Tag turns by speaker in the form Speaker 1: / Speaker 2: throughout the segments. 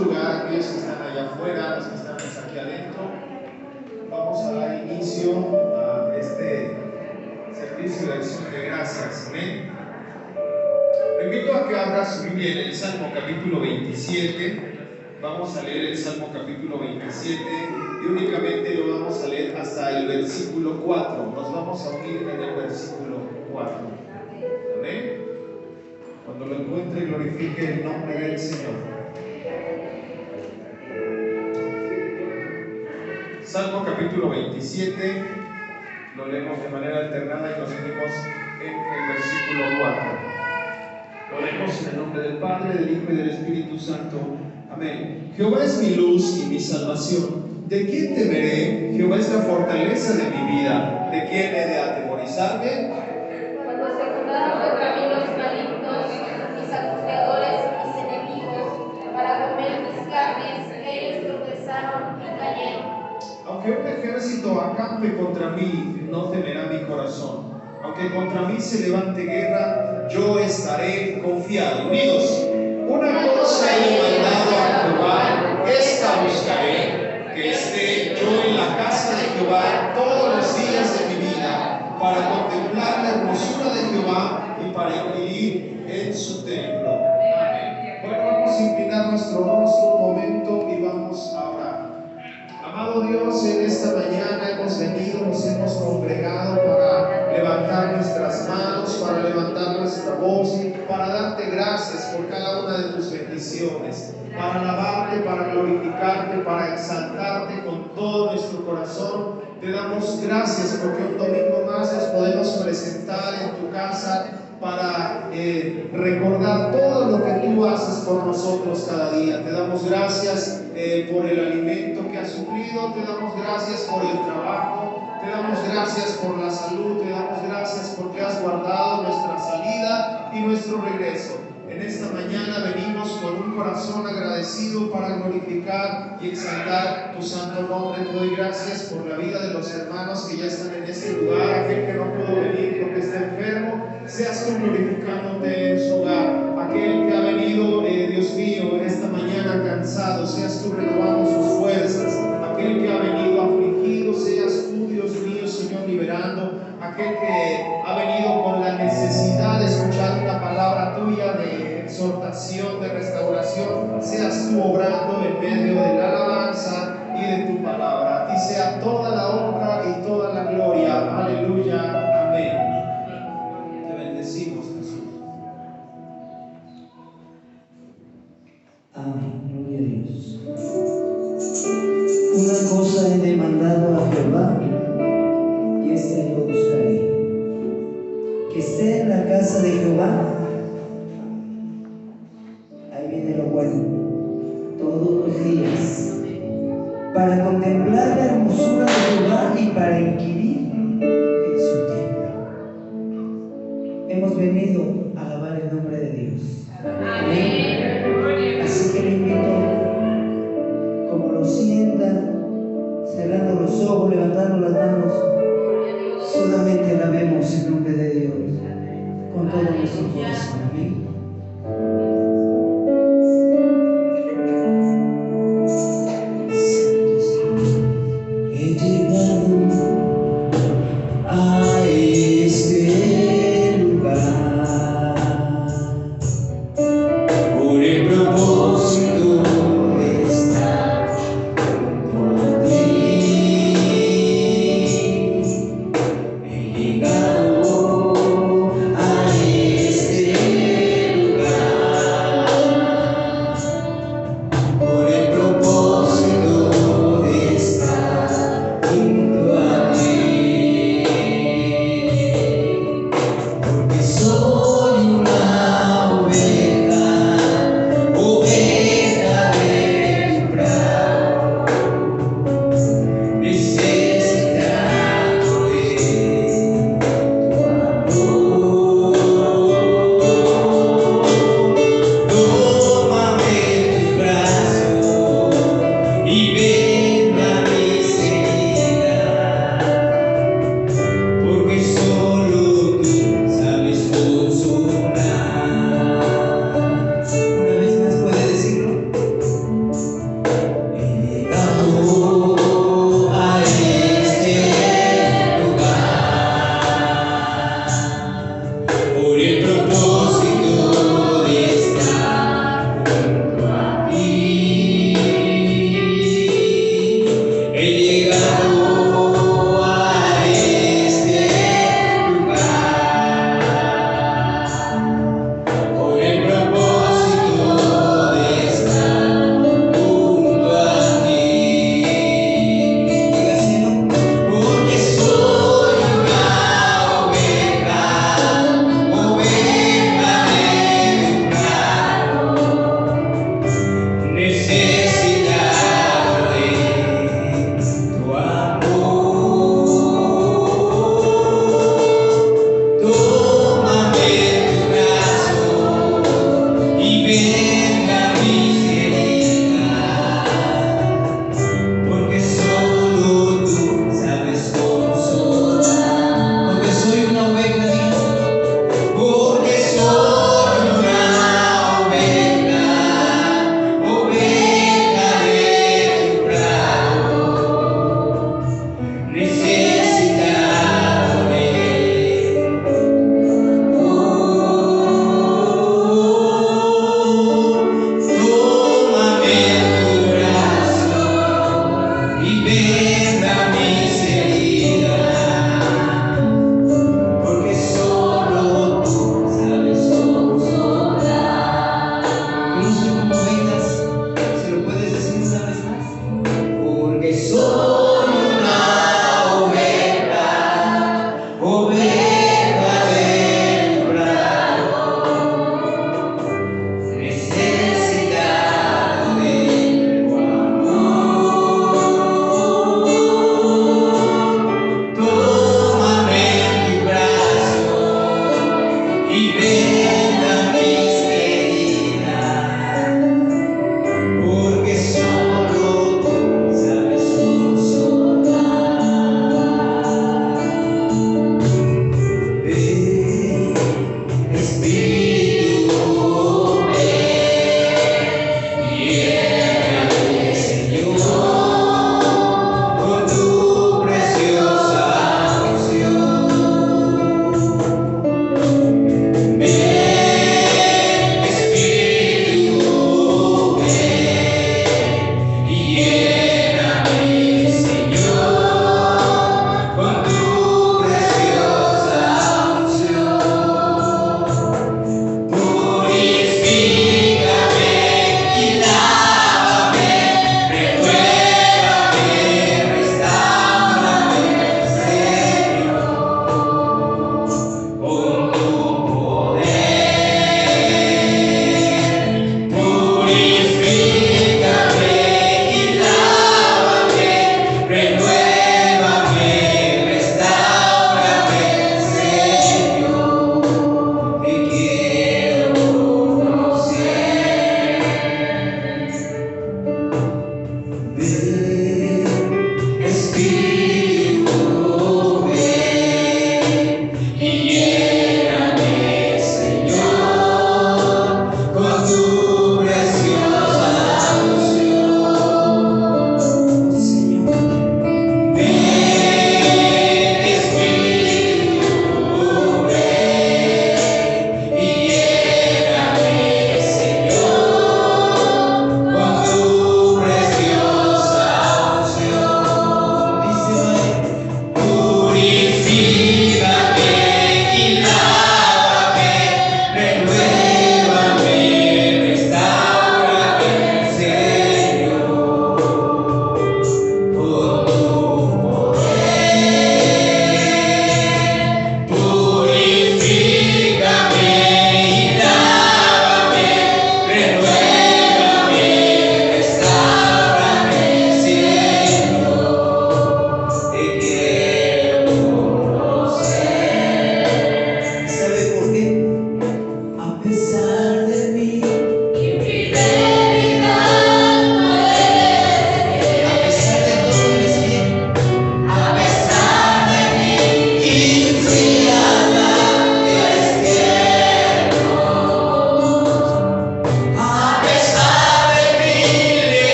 Speaker 1: su lugar, aquellos que están allá afuera, los que estamos aquí adentro. Vamos a dar inicio a este servicio de acción de gracias. Amén. Te invito a que abra su Biblia en el Salmo capítulo 27. Vamos a leer el Salmo capítulo 27 y únicamente lo vamos a leer hasta el versículo 4. Nos vamos a unir en el versículo 4. Amén. Cuando lo encuentre, glorifique el nombre del Señor. Salmo capítulo 27, lo leemos de manera alternada y nos unimos en el versículo 4. Lo leemos en el nombre del Padre, del Hijo y del Espíritu Santo. Amén. Jehová es mi luz y mi salvación. ¿De quién temeré? Jehová es la fortaleza de mi vida. ¿De quién he de atemorizarme?
Speaker 2: Cuando se fundaron los caminos malignos, mis angustiadores y mis enemigos, para comer mis carnes, ellos tropezaron y cayeron.
Speaker 1: Aunque un ejército acampe contra mí, no temerá mi corazón. Aunque contra mí se levante guerra, yo estaré confiado. Unidos. Una cosa he demandado a Jehová, esta buscaré, que esté yo en la casa de Jehová todos los días de mi vida, para contemplar la hermosura de Jehová y para inquirir en su templo. Amén. Bueno, vamos a inclinar nuestro rostro un momento y vamos a orar. Amado Dios, en esta mañana hemos venido, nos hemos congregado para levantar nuestras manos, para levantar nuestra voz, para darte gracias por cada una de tus bendiciones, para alabarte, para glorificarte, para exaltarte con todo nuestro corazón. Te damos gracias porque un domingo más nos podemos presentar en tu casa para recordar todo lo que tú haces por nosotros cada día. Te damos gracias por el alimento que has suplido, te damos gracias por el trabajo, te damos gracias por la salud, te damos gracias porque has guardado nuestra salida y nuestro regreso. En esta mañana venimos con un corazón agradecido para glorificar y exaltar tu santo nombre. Te doy gracias por la vida de los hermanos que ya están en este lugar, aquel que no pudo venir porque está enfermo, seas tú glorificándote en su hogar. Aquel que ha venido, Dios mío, en esta mañana cansado, seas tú renovando sus fuerzas. Aquel que ha venido afligido, seas tú, Dios mío, Señor, liberando. Aquel que ha venido con la necesidad de escuchar una palabra tuya de exhortación, de restauración, seas tú obrando en medio de la alabanza y de tu palabra. A ti sea toda la honra y toda la gloria. Aleluya. Amén. Te bendecimos, Jesús.
Speaker 3: Amén. Gloria a Dios. Una cosa he demandado a Jehová, y esta yo buscaré, que esté en la casa de Jehová. Ahí viene lo bueno, todos los días, para contemplar la hermosura de Jehová y para inquirir en su templo. Hemos venido a alabar el nombre de Dios. Amén. Así que le invito, como lo sientan, cerrando los ojos, levantando las manos, solamente alabemos el nombre de Dios con todo nuestro corazón. Amén. He llegado a este lugar por el propósito de estar por ti. He llegado a este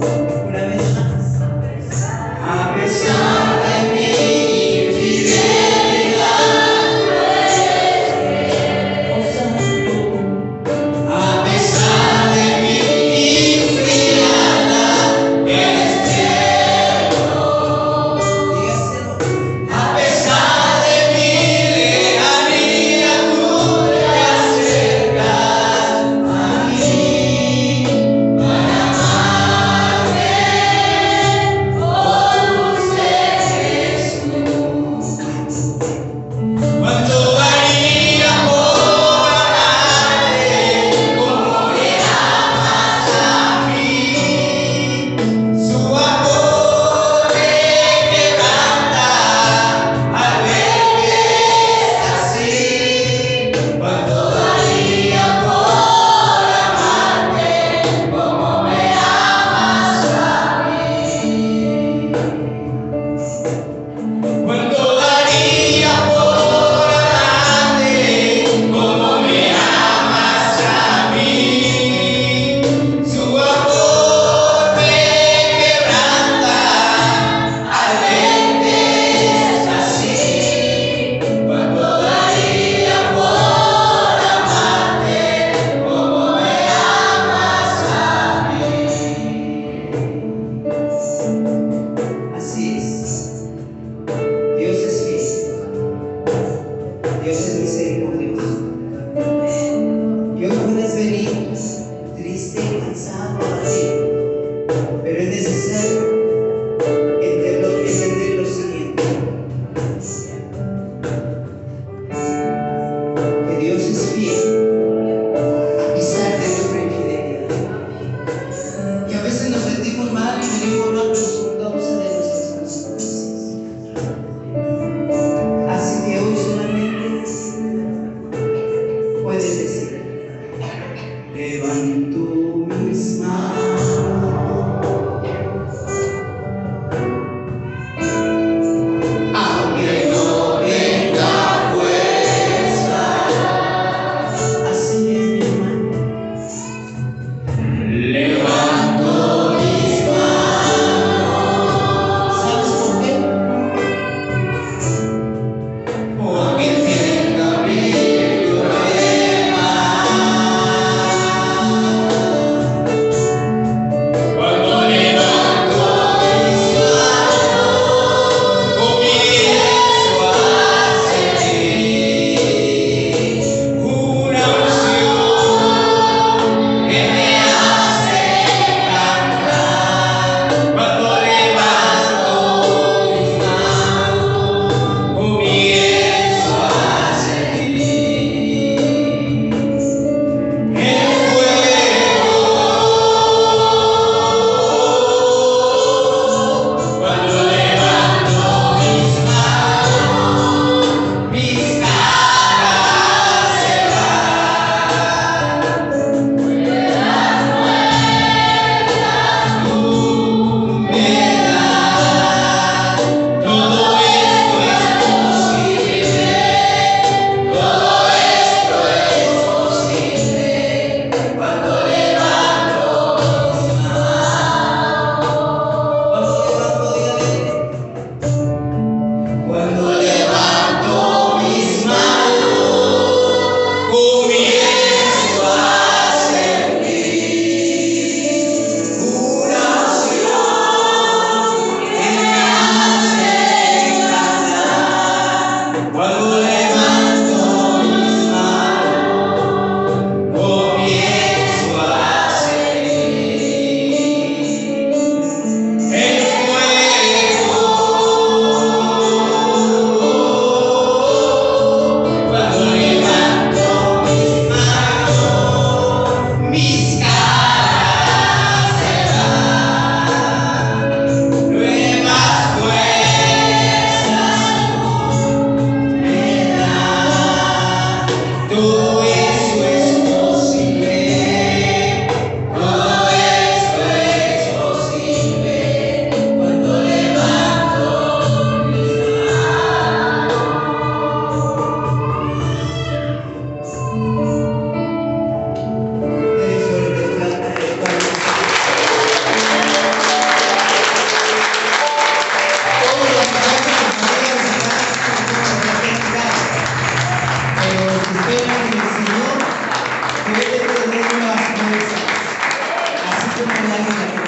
Speaker 3: Una vez más.
Speaker 4: A pesar de mi infidelidad,
Speaker 3: Oh Santo,
Speaker 4: a pesar de mi infidelidad, eres tierno.
Speaker 3: dígaselo.
Speaker 4: A pesar de mi lejanía, tú te acercas a mí para amarme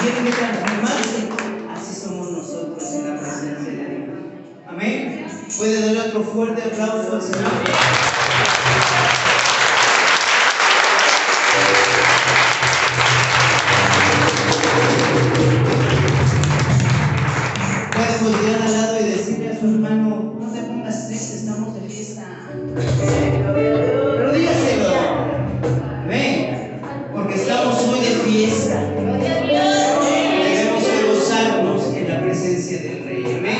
Speaker 3: tiene que transformarse. Así somos nosotros en la presencia de Dios. Amén. ¿Puede darle otro fuerte aplauso al Señor? Puede voltear al lado y decirle a su hermano: no te pongas triste, estamos de fiesta. Pero dígaselo. Amén. Porque estamos hoy de fiesta. Debemos de gozarnos en la presencia del Rey. Amén.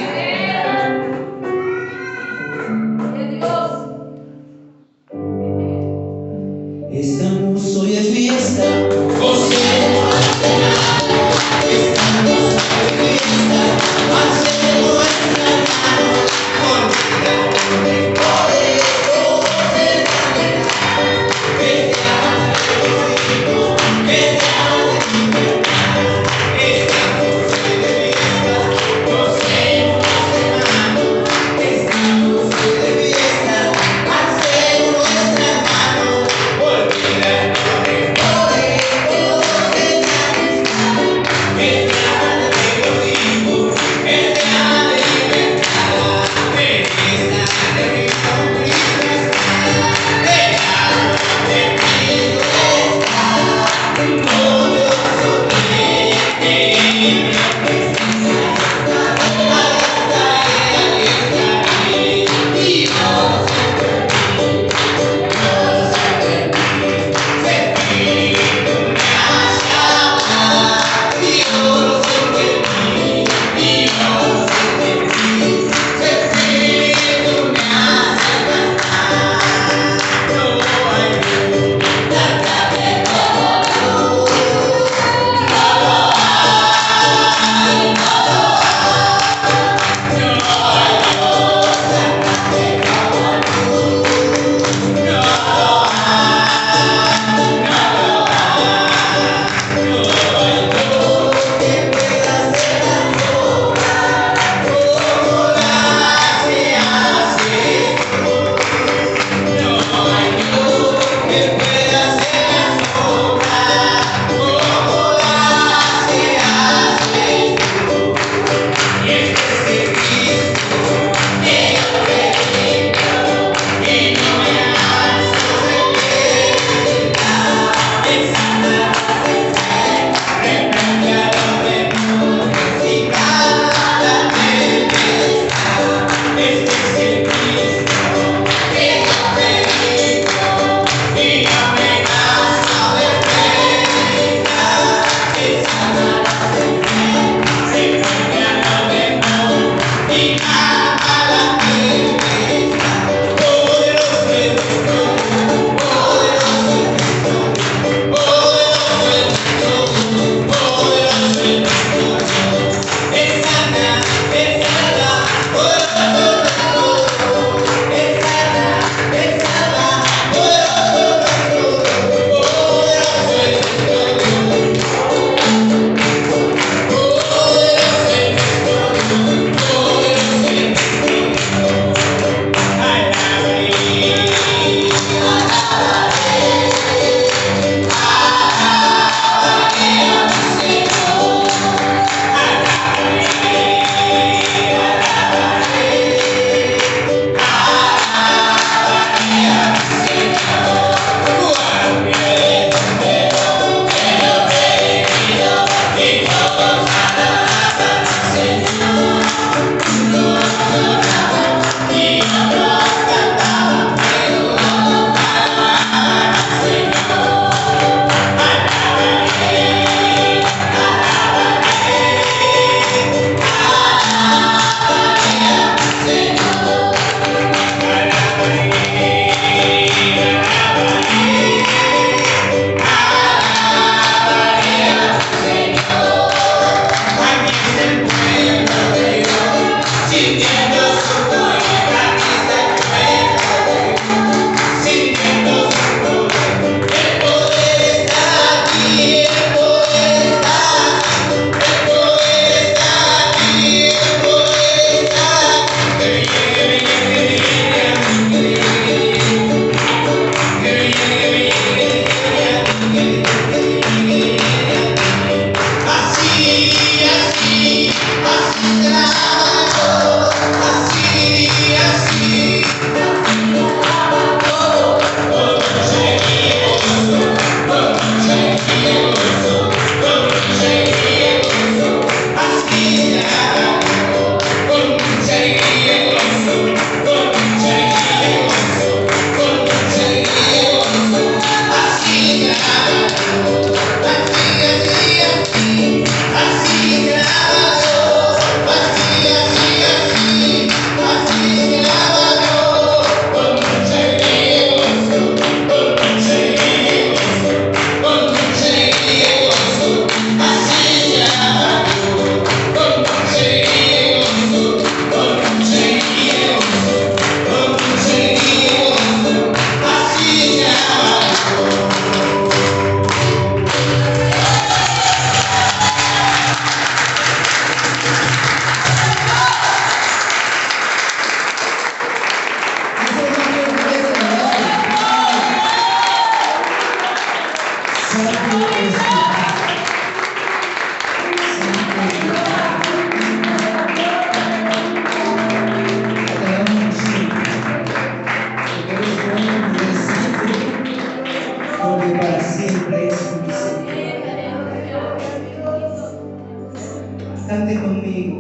Speaker 3: Cante conmigo.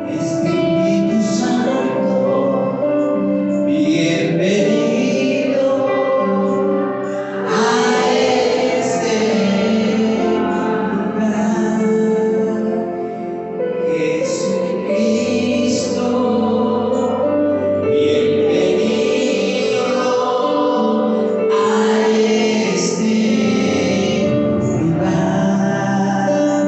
Speaker 3: Espíritu Santo, bienvenido a este lugar. Jesucristo, bienvenido a este lugar.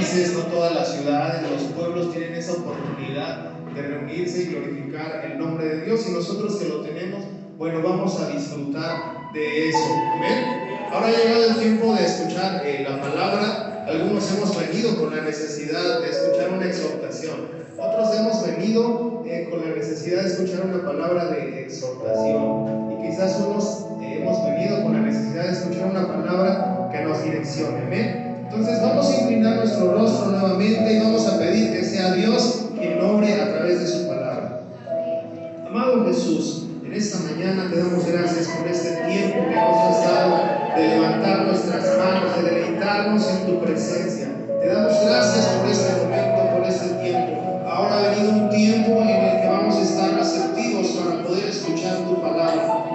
Speaker 1: países, no todas las ciudades, los pueblos tienen esa oportunidad de reunirse y glorificar el nombre de Dios, y nosotros que lo tenemos, bueno, vamos a disfrutar de eso. Amén. Ahora ha llegado el tiempo de escuchar la palabra. Algunos hemos venido con la necesidad de escuchar una exhortación, otros hemos venido con la necesidad de escuchar una palabra de exhortación, y quizás unos hemos venido con la necesidad de escuchar una palabra que nos direccione. Amén. Entonces vamos a inclinar nuestro rostro nuevamente y vamos a pedir que sea Dios quien obre a través de su palabra. Amado Jesús, en esta mañana te damos gracias por este tiempo que nos has dado de levantar nuestras manos, de deleitarnos en tu presencia. Te damos gracias por este momento, por este tiempo. Ahora ha venido un tiempo en el que vamos a estar receptivos para poder escuchar tu palabra.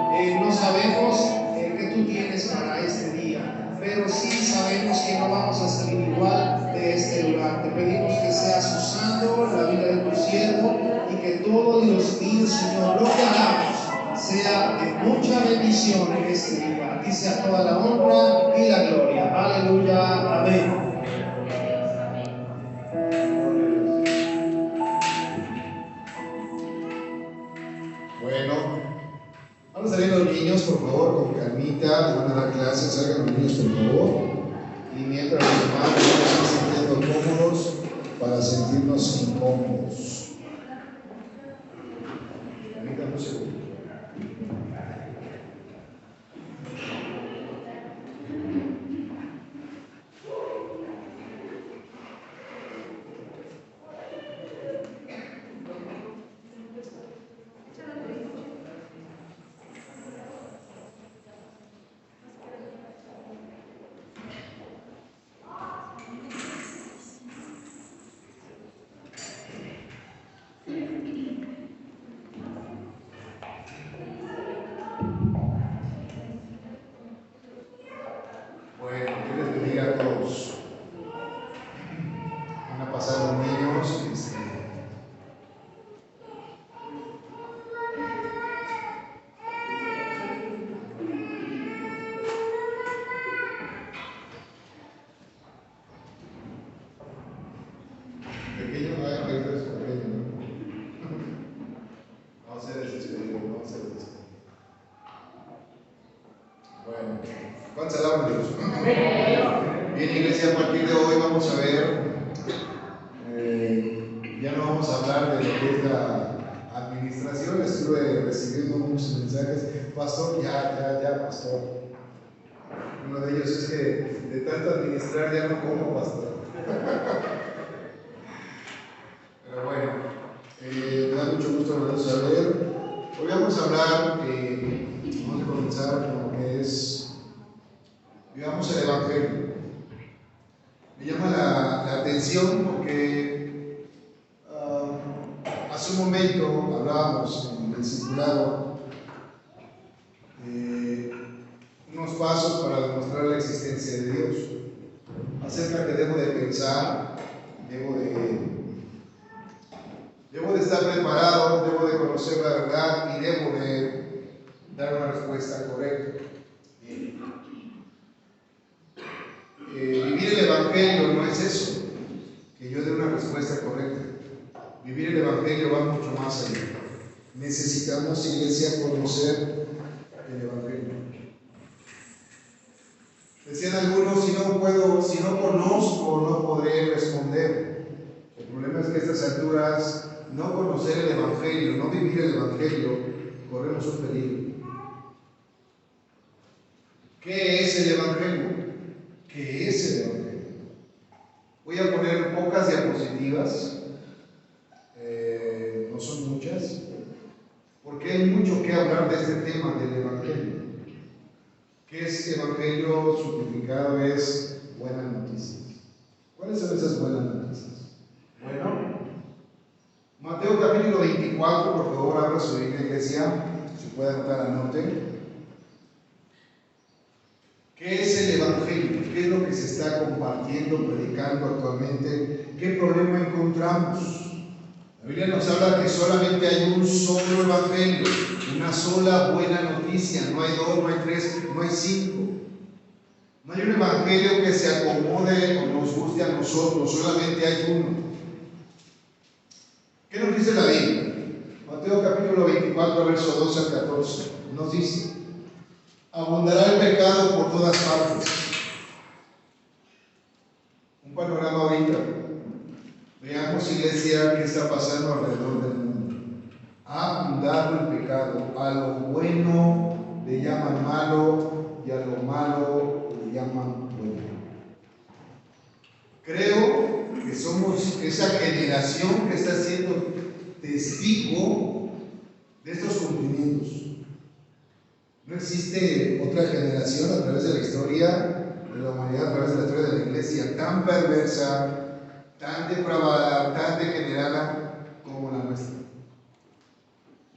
Speaker 1: No sabemos qué tú tienes para este día, pero sí sabemos que no vamos a salir igual de este lugar. Te pedimos que seas usando la vida de tu siervo y que todo, Dios mío, Señor, lo que hagamos sea de mucha bendición en este día. A ti sea toda la honra y la gloria. Aleluya. Amén.
Speaker 5: Bueno, van a salir los niños, por favor, con calmita, les van a dar clases, salgan los niños, por favor. Y mientras los demás nos estamos sintiendo cómodos para sentirnos incómodos. Permítanme un segundo. ¿Cuántos alaban a Dios? Bien, iglesia, a partir de hoy vamos a ver, ya no vamos a hablar de lo que es la administración. Estuve recibiendo muchos mensajes, pastor, pastor. Uno de ellos es que de tanto administrar ya no como, pastor. Pero bueno, me da mucho gusto volverlos a ver. Hoy vamos a hablar, vamos a comenzar con lo que es, digamos, el Evangelio. Me llama la atención porque hace un momento hablábamos en el discipulado unos pasos para demostrar la existencia de Dios, acerca que debo de pensar, debo de estar preparado, debo de conocer la verdad y debo de dar una respuesta correcta. Vivir el Evangelio no es eso, que yo dé una respuesta correcta. Vivir el Evangelio va mucho más allá. Necesitamos, iglesia, conocer el Evangelio. Decían algunos, si no conozco, no podré responder. El problema es que a estas alturas, no conocer el Evangelio, no vivir el Evangelio, corremos un peligro. ¿Qué es el Evangelio? ¿Qué es el Evangelio? Voy a poner pocas diapositivas, no son muchas, porque hay mucho que hablar de este tema del Evangelio. ¿Qué es Evangelio? Su significado es buenas noticias. ¿Cuáles son esas buenas noticias? Bueno, Mateo capítulo 24, por favor, abra su Biblia, iglesia, si puede anotar, anote. ¿Qué es el Evangelio? ¿Qué es lo que se está compartiendo, predicando actualmente? ¿Qué problema encontramos? La Biblia nos habla que solamente hay un solo Evangelio, una sola buena noticia. No hay dos, no hay tres, no hay cinco. No hay un Evangelio que se acomode o nos guste guste a nosotros, solamente hay uno. ¿Qué nos dice la Biblia? Mateo capítulo 24, verso 12 al 14, nos dice: abundará el pecado por todas partes. Un panorama ahorita. Veamos, iglesia, qué está pasando alrededor del mundo. Ha abundado el pecado. A lo bueno le llaman malo y a lo malo le llaman bueno. Creo que somos esa generación que está siendo testigo de estos cumplimientos. No existe otra generación a través de la historia de la humanidad, a través de la historia de la iglesia, tan perversa, tan depravada, tan degenerada como la nuestra.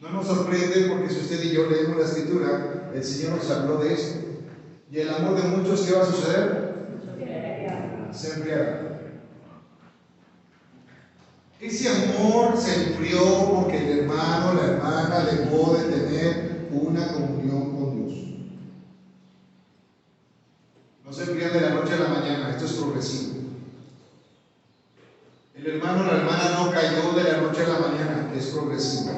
Speaker 5: No nos sorprende porque si usted y yo leemos la escritura, el Señor nos habló de esto. Y el amor de muchos, ¿qué va a suceder? Se enfriará. Ese amor se enfrió porque el hermano, la hermana dejó de tener una comunión con Dios. No se enfría de la noche a la mañana, esto es progresivo. El hermano, la hermana no cayó de la noche a la mañana, es progresivo.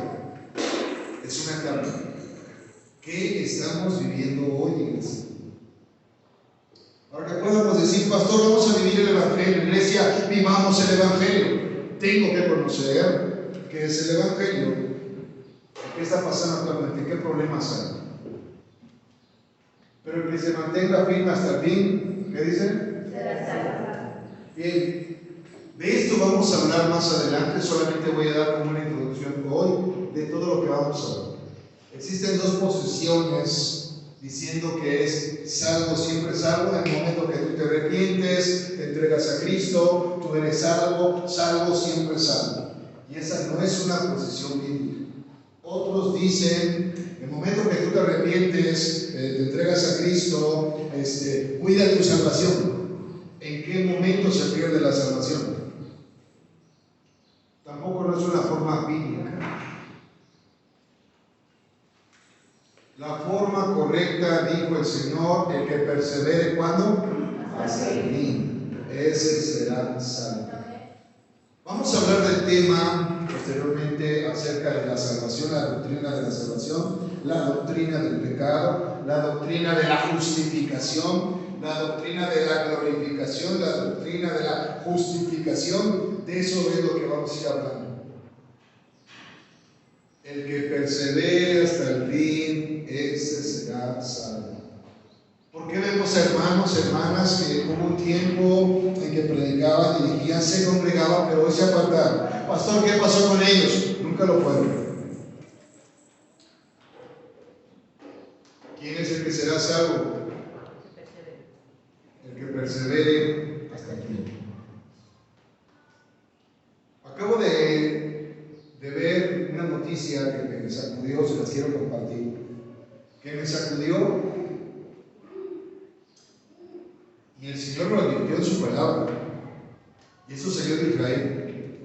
Speaker 5: Es una etapa. ¿Qué estamos viviendo hoy, iglesia? Ahora que podemos decir, pastor, vamos a vivir el Evangelio, iglesia, vivamos el Evangelio. Tengo que conocer qué es el Evangelio, qué está pasando actualmente, qué problemas hay. Pero el que se mantenga firme hasta el fin, ¿qué dice?
Speaker 2: será salvo.
Speaker 5: Bien, de esto vamos a hablar más adelante, solamente voy a dar como una introducción hoy de todo lo que vamos a ver. Existen dos posiciones diciendo que es salvo, siempre salvo. En el momento que tú te arrepientes, te entregas a Cristo, tú eres salvo, salvo, siempre salvo. Y esa no es una posición bíblica. Otros dicen, en el momento que tú te arrepientes, te entregas a Cristo, cuida tu salvación. ¿En qué momento se pierde la salvación? Tampoco no es una forma bíblica. La forma correcta, dijo el Señor, el que persevere, ¿cuándo? Hasta el fin. Ese será salvo. Vamos a hablar del tema posteriormente acerca de la salvación, la doctrina de la salvación, la doctrina del pecado, la doctrina de la justificación, la doctrina de la glorificación, la doctrina de la justificación. De eso es lo que vamos a ir hablando. El que persevere hasta el fin, ese será salvo. ¿Por qué vemos hermanos, hermanas que hubo un tiempo en que predicaban, dirigían, se congregaban, pero hoy se apartaron? Pastor, ¿qué pasó con ellos? Nunca lo fueron. ¿Quién es el que será salvo? El que persevere hasta el fin. Acabo de ver una noticia que me sacudió, se las quiero compartir. Que me sacudió. Y el Señor lo advirtió en su palabra. Y eso salió de Israel.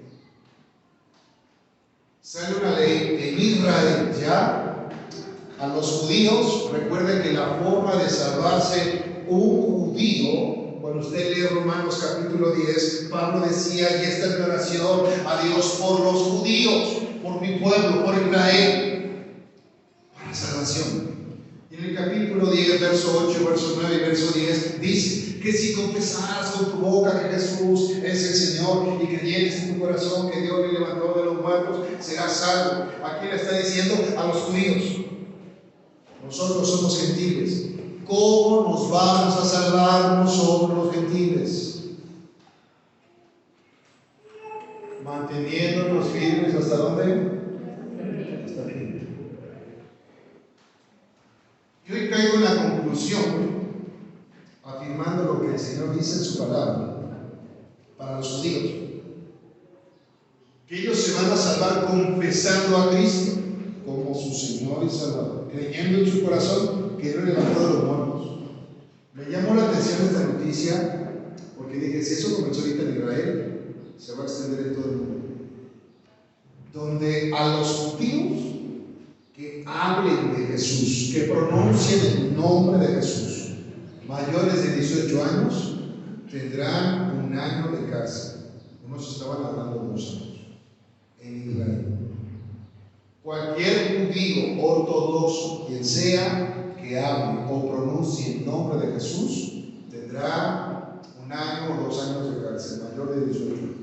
Speaker 5: Sale una ley en Israel ya. A los judíos, recuerden que la forma de salvarse un judío, cuando usted lee Romanos capítulo 10, Pablo decía, y esta es mi oración a Dios por los judíos, por mi pueblo, por Israel, para salvación. Y en el capítulo 10, verso 8, verso 9 y verso 10, dice que si confesaras con tu boca que Jesús es el Señor y creyeres en tu corazón que Dios le levantó de los muertos, serás salvo. Aquí le está diciendo a los judíos. Nosotros somos gentiles. ¿Cómo nos vamos a salvar nosotros los gentiles? Manteniéndonos firmes ¿hasta dónde? Hasta el fin. Y hoy caigo en la conclusión, afirmando lo que el Señor dice en su palabra, para los judíos, que ellos se van a salvar confesando a Cristo como su Señor y Salvador, creyendo en su corazón que Él lo levantó de los muertos. Me llamó la atención esta noticia porque dije, si eso comenzó ahorita en Israel, se va a extender en todo el mundo. Donde a los judíos que hablen de Jesús, que pronuncien el nombre de Jesús, mayores de 18 años, tendrán 1 año de cárcel. Unos estaban hablando 2 años en Israel. Cualquier judío ortodoxo, quien sea que hable o pronuncie el nombre de Jesús, tendrá 1 año o 2 años de cárcel, mayor de 18 años.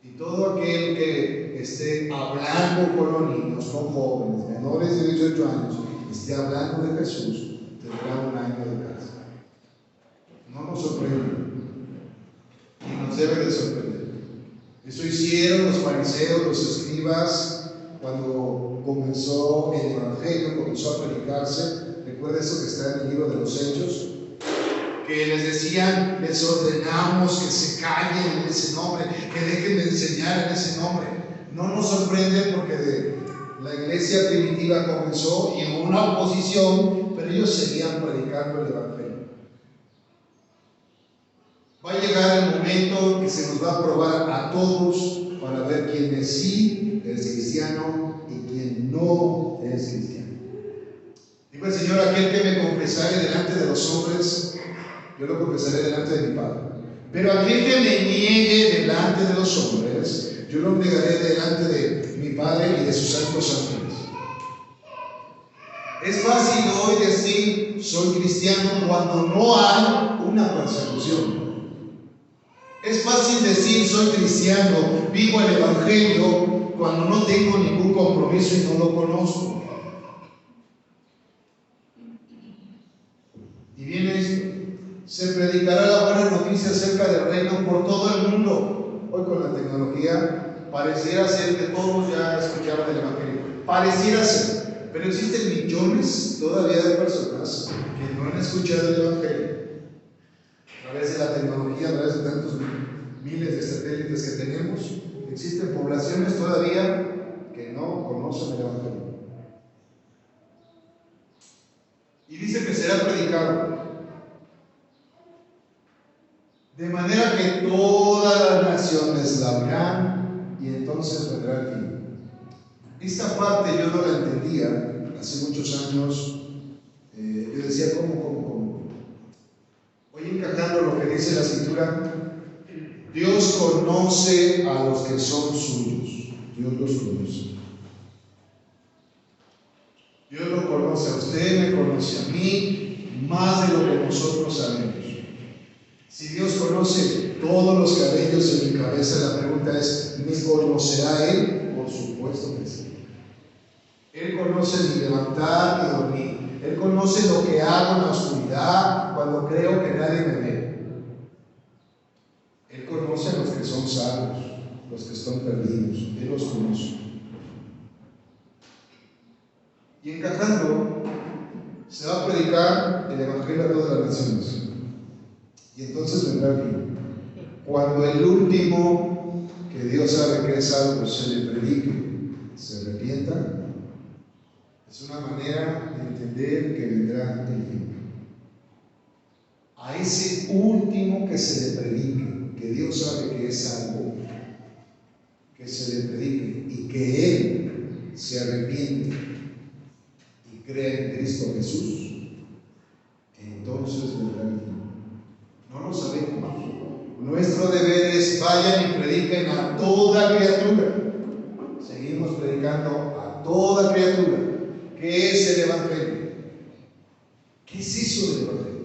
Speaker 5: Y todo aquel que esté hablando con los niños, con jóvenes, menores de 18 años, esté hablando de Jesús, tendrá 1 año de cárcel. No nos sorprende, y nos debe de sorprender. Eso hicieron los fariseos, los escribas, cuando comenzó el Evangelio, comenzó a predicarse. Recuerda eso que está en el libro de los Hechos, que les decían: les ordenamos que se callen en ese nombre, que dejen de enseñar en ese nombre. No nos sorprende, porque la iglesia primitiva comenzó y hubo una oposición, pero ellos seguían predicando el Evangelio. Va a llegar el momento que se nos va a probar a todos para ver quién es sí es cristiano y quién no es cristiano. Dijo el Señor: aquel que me confesare delante de los hombres, yo lo confesaré delante de mi Padre. Pero aquel que me niegue delante de los hombres, yo lo negaré delante de mi Padre y de sus santos ángeles. Es fácil hoy decir soy cristiano cuando no hay una persecución. Es fácil decir soy cristiano, vivo el Evangelio, cuando no tengo ningún compromiso y no lo conozco. Y viene esto: se predicará la buena noticia acerca del reino por todo el mundo. Hoy con la tecnología pareciera ser que todos ya escucharon el Evangelio. Pareciera ser, pero existen millones todavía de personas que no han escuchado el Evangelio. A través de la tecnología, a través de tantos miles de satélites que tenemos, existen poblaciones todavía que no conocen el Evangelio. Y dice que será predicado, de manera que todas las naciones la verán, y entonces vendrá el fin. Esta parte yo no la entendía hace muchos años. Yo decía, ¿cómo? Hoy, encajando lo que dice la Escritura, Dios conoce a los que son suyos. Dios los conoce. Dios lo conoce a usted, me conoce a mí, más de lo que nosotros sabemos. Si Dios conoce todos los cabellos en mi cabeza, la pregunta es: ¿me conocerá Él? Por supuesto que sí. Él conoce mi levantar y dormir. Él conoce lo que hago en la oscuridad cuando creo que nadie me ve. Él conoce a los que son salvos, los que están perdidos. Él los conoce. Y encajando, se va a predicar el Evangelio a todas las naciones. Y entonces vendrá el fin. Cuando el último, que Dios sabe que es salvo, se le predique, se arrepienta, es una manera de entender que vendrá el fin. A ese último que se le predique, que Dios sabe que es salvo, que se le predique y que Él se arrepiente y cree en Cristo Jesús, entonces vendrá el fin. No lo sabemos. Nuestro deber es: vayan y prediquen a toda criatura. Seguimos predicando a toda criatura. ¿Qué es el Evangelio? ¿Qué es eso del Evangelio?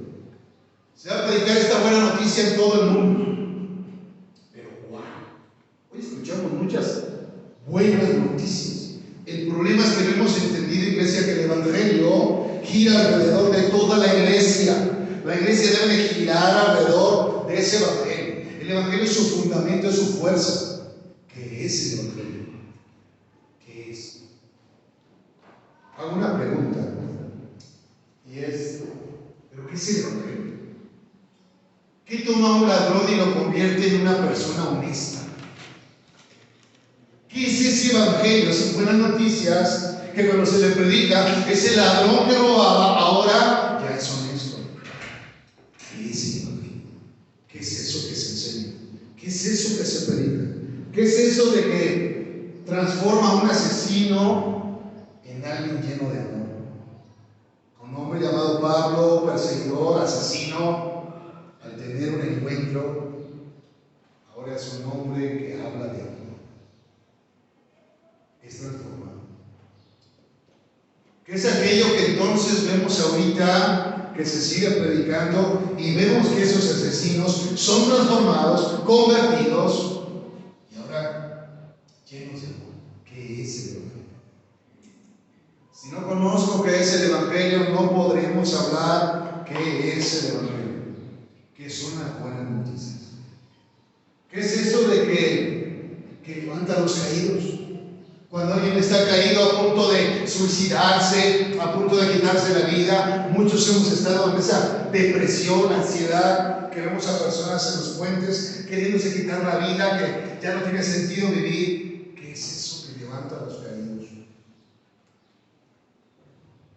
Speaker 5: Se va a predicar esta buena noticia en todo el mundo. Pero wow, hoy escuchamos muchas buenas noticias. El problema es que no hemos entendido, iglesia, que el Evangelio gira alrededor de toda la iglesia. La iglesia debe de girar alrededor de ese Evangelio. El Evangelio es su fundamento, es su fuerza. ¿Qué es el Evangelio? ¿Qué es? Hago una pregunta, y es: ¿pero qué es el Evangelio? ¿Qué toma un ladrón y lo convierte en una persona honesta? ¿Qué es ese Evangelio? Son buenas noticias que cuando se le predica, ese ladrón que robaba ahora ya es honesto. ¿Qué es el Evangelio? ¿Qué es eso que se enseña? ¿Qué es eso que se predica? ¿Qué es eso de que transforma a un asesino en alguien lleno de amor? Un hombre llamado Pablo, perseguidor, asesino, al tener una iglesia ¿Qué es aquello que entonces vemos ahorita que se sigue predicando y vemos que esos asesinos son transformados, convertidos y ahora llenos de amor? ¿Qué es el Evangelio? Si no conozco qué es el Evangelio, no podremos hablar qué es el Evangelio, que son las buenas noticias. ¿Qué es eso de que levanta a los caídos? Cuando alguien está caído a punto de suicidarse, a punto de quitarse la vida, muchos hemos estado en esa depresión, ansiedad, que vemos a personas en los puentes queriéndose quitar la vida, que ya no tiene sentido vivir. ¿Qué es eso que levanta a los caídos?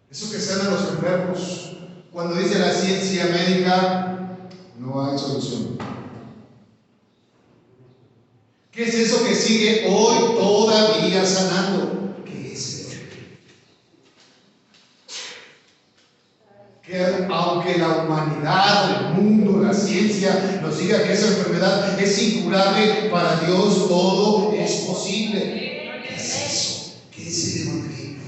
Speaker 5: Eso que sana a los enfermos. Cuando dice la ciencia médica, no hay solución. ¿Qué es eso que sigue hoy todavía sanando? ¿Qué es eso? Que aunque la humanidad, el mundo, la ciencia nos diga que esa enfermedad es incurable, para Dios todo es posible. ¿Qué es eso? ¿Qué es el Evangelio?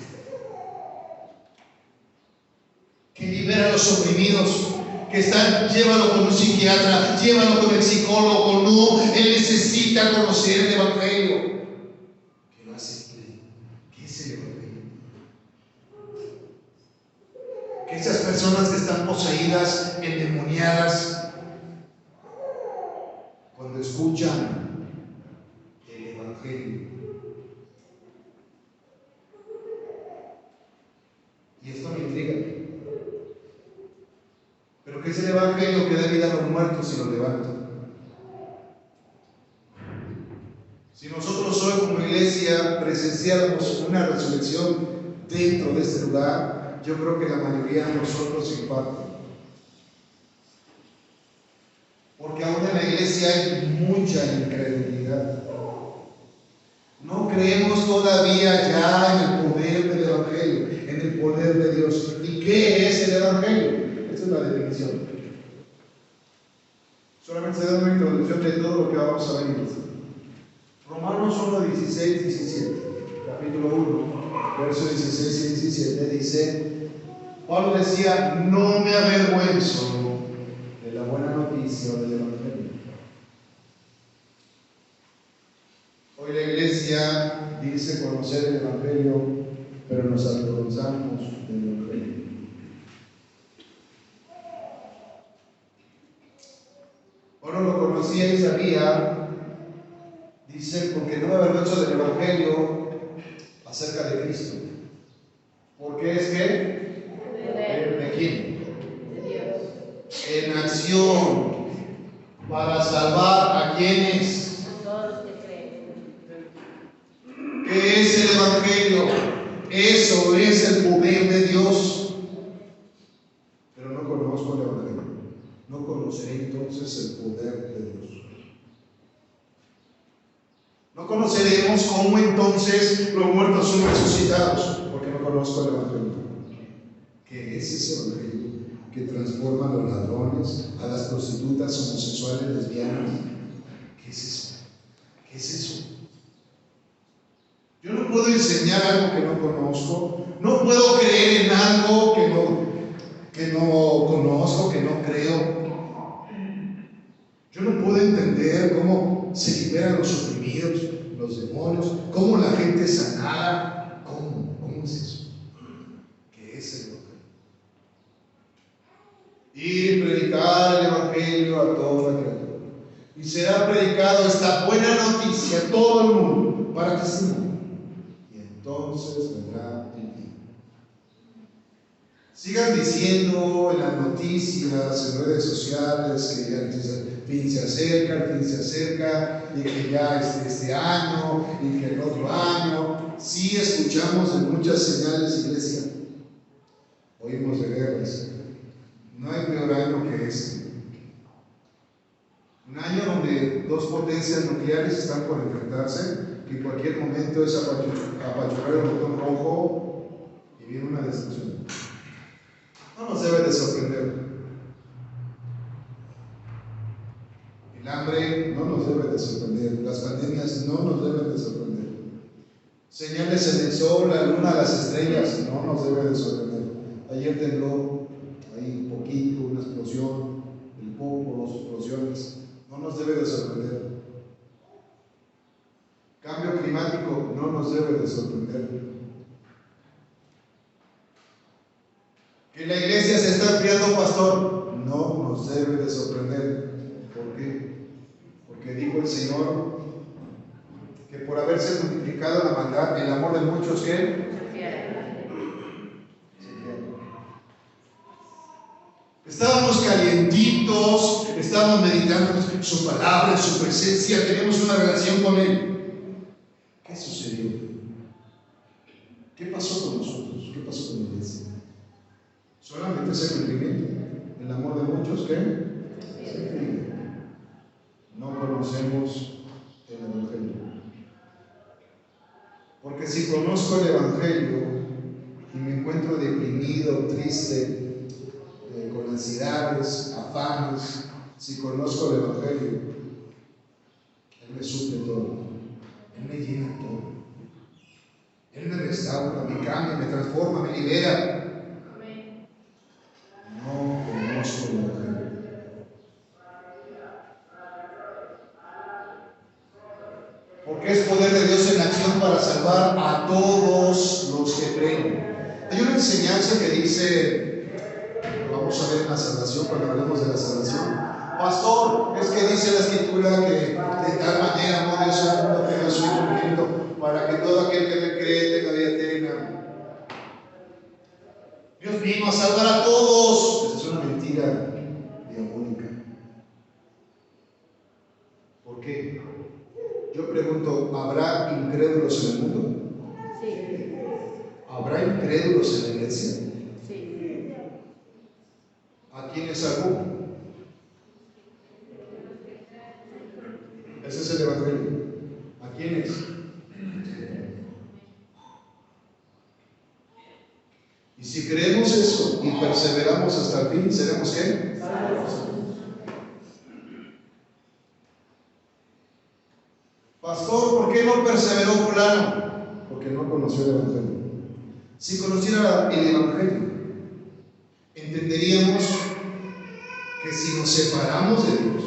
Speaker 5: Que libera a los oprimidos, que están, llévalo con un psiquiatra, llévalo con el psicólogo, no, él necesita conocer el Evangelio. Que lo hace pleno. ¿Qué es el Evangelio? Que esas personas que están poseídas, endemoniadas, cuando escuchan el Evangelio, y esto me intriga, pero ¿qué es el Evangelio? Que da vida a los muertos y los levanta. Si nosotros hoy como iglesia presenciáramos una resurrección dentro de este lugar, yo creo que la mayoría de nosotros se impacta. Porque aún en la iglesia hay mucha incredulidad. No creemos todavía ya en el poder del Evangelio, en el poder de Dios. ¿Y qué es el Evangelio? Esa es la definición. Solamente se da una introducción de todo lo que vamos a ver. Romanos 1, 16, 17. Capítulo 1, versos 16 y 17 dice: Pablo decía, no me avergüenzo de la buena noticia o del Evangelio. Hoy la iglesia dice conocer el Evangelio, pero nos avergonzamos del Evangelio. O no lo conocía y sabía, dice, porque no me avergüenzo del Evangelio acerca de Cristo. Porque es que, ¿de quién?
Speaker 2: De Dios.
Speaker 5: En acción, para salvar a quienes.
Speaker 2: A todos los que creen.
Speaker 5: ¿Qué es el Evangelio? Eso es el poder de Dios. Pero no conozco el Evangelio. No conoceré entonces el poder de Dios. No conoceremos cómo entonces los muertos son resucitados, porque no conozco el Evangelio. ¿Qué es ese Evangelio que transforma a los ladrones, a las prostitutas, homosexuales, lesbianas? ¿Qué es eso? ¿Qué es eso? Yo no puedo enseñar algo que no conozco, no puedo creer en algo que no conozco, que no creo. Yo no puedo entender cómo se liberan los oprimidos, los demonios, cómo la gente es sanada. ¿Cómo es eso? ¿Qué es el Evangelio? Y predicar el Evangelio a toda criatura. Y será predicado esta buena noticia a todo el mundo para testimonio. Y entonces vendrá el tiempo. Sigan diciendo en las noticias, en redes sociales, que ya el fin se acerca, y que ya este año, y que el otro año. Sí escuchamos en muchas señales, iglesia. Oímos de guerras. No hay peor año que este. Un año donde dos potencias nucleares están por enfrentarse, que en cualquier momento es apachurrar el botón rojo y viene una destrucción. No nos debe de sorprender. El hambre no nos debe de sorprender. Las pandemias no nos deben de sorprender. Señales en el sol, la luna, las estrellas, no nos debe de sorprender. Ayer tembló, ahí poquito, una explosión, el poco, dos explosiones, no nos debe de sorprender. Cambio climático no nos debe de sorprender. Que la iglesia se está enfriando, pastor, no nos debe de sorprender. ¿Por qué? Porque dijo el Señor que por haberse multiplicado la maldad, el amor de muchos, ¿qué? Estábamos calientitos, estábamos meditando su palabra, su presencia, tenemos una relación con Él. ¿Qué sucedió? ¿Qué pasó con nosotros? ¿Qué pasó con la iglesia? Solamente ese cumplimiento. El amor de muchos, ¿qué? No conocemos el Evangelio. Porque si conozco el Evangelio y me encuentro deprimido, triste, con ansiedades, afanes, si conozco el Evangelio, Él me suple todo, Él me llena todo, Él me restaura, me cambia, me transforma, me libera. No conozco el Evangelio. Porque es poder de Dios en acción para salvar a todos los que creen. Hay una enseñanza que dice, vamos a ver en la salvación, cuando hablemos de la salvación. Pastor, es que dice la Escritura que de tal manera amó Dios al mundo que dio a su Hijo unigénito para que todo aquel que le cree tenga vida eterna. Dios vino a salvar a todos. Esa es una mentira diabólica. ¿Por qué? Yo pregunto, ¿habrá incrédulos en el mundo?
Speaker 2: Sí.
Speaker 5: ¿Habrá incrédulos en la iglesia?
Speaker 2: Sí.
Speaker 5: ¿A quiénes salvó? Ese es el Evangelio. ¿A quiénes? Y si creemos eso y perseveramos hasta el fin, ¿seremos qué? Pastor, ¿por qué no perseveró fulano? Porque no conoció el Evangelio. Si conociera el Evangelio, entenderíamos que si nos separamos de Dios,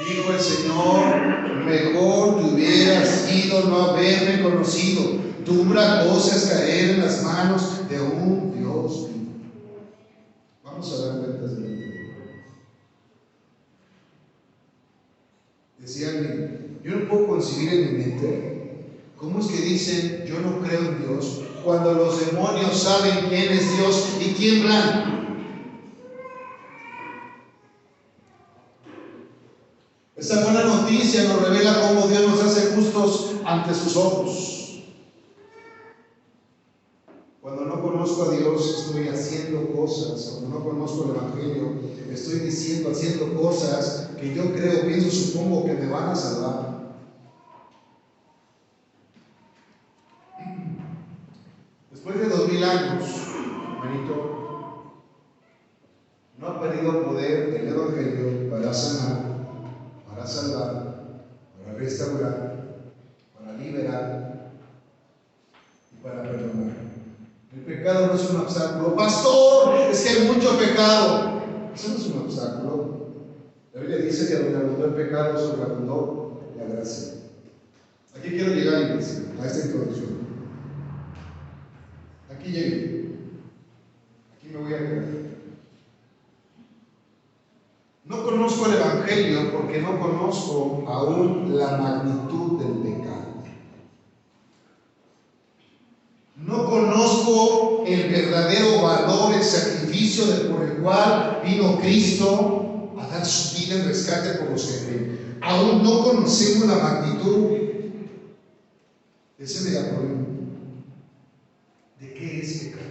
Speaker 5: dijo el Señor, mejor te hubiera sido no haberme conocido. Dura cosa es caer en las manos de un Dios vivo. Vamos a dar cuentas de la. Decía alguien, yo no puedo concebir en mi mente cómo es que dicen yo no creo en Dios cuando los demonios saben quién es Dios y tiemblan. Esa buena noticia nos revela cómo Dios nos hace justos ante sus ojos. Cuando no conozco a Dios estoy haciendo cosas, cuando no conozco el Evangelio estoy diciendo, haciendo cosas que yo creo, pienso, supongo que me van a salvar. Después de 2000 años, hermanito, no ha perdido poder el Evangelio para sanar, para salvar, para restaurar, para liberar y para perdonar. El pecado no es un obstáculo. Pastor, es que hay mucho pecado. Eso no es un obstáculo. La Biblia dice que donde abundó el pecado, sobreabundó la gracia. Aquí quiero llegar, iglesia, a esta introducción. Aquí llegué. Aquí me voy a quedar. No conozco el Evangelio porque no conozco aún la magnitud del pecado. No conozco el verdadero valor, el sacrificio por el cual vino Cristo a dar su vida en rescate por los que creen. Aún no conocemos la magnitud de ese mega problema. ¿De qué es pecado?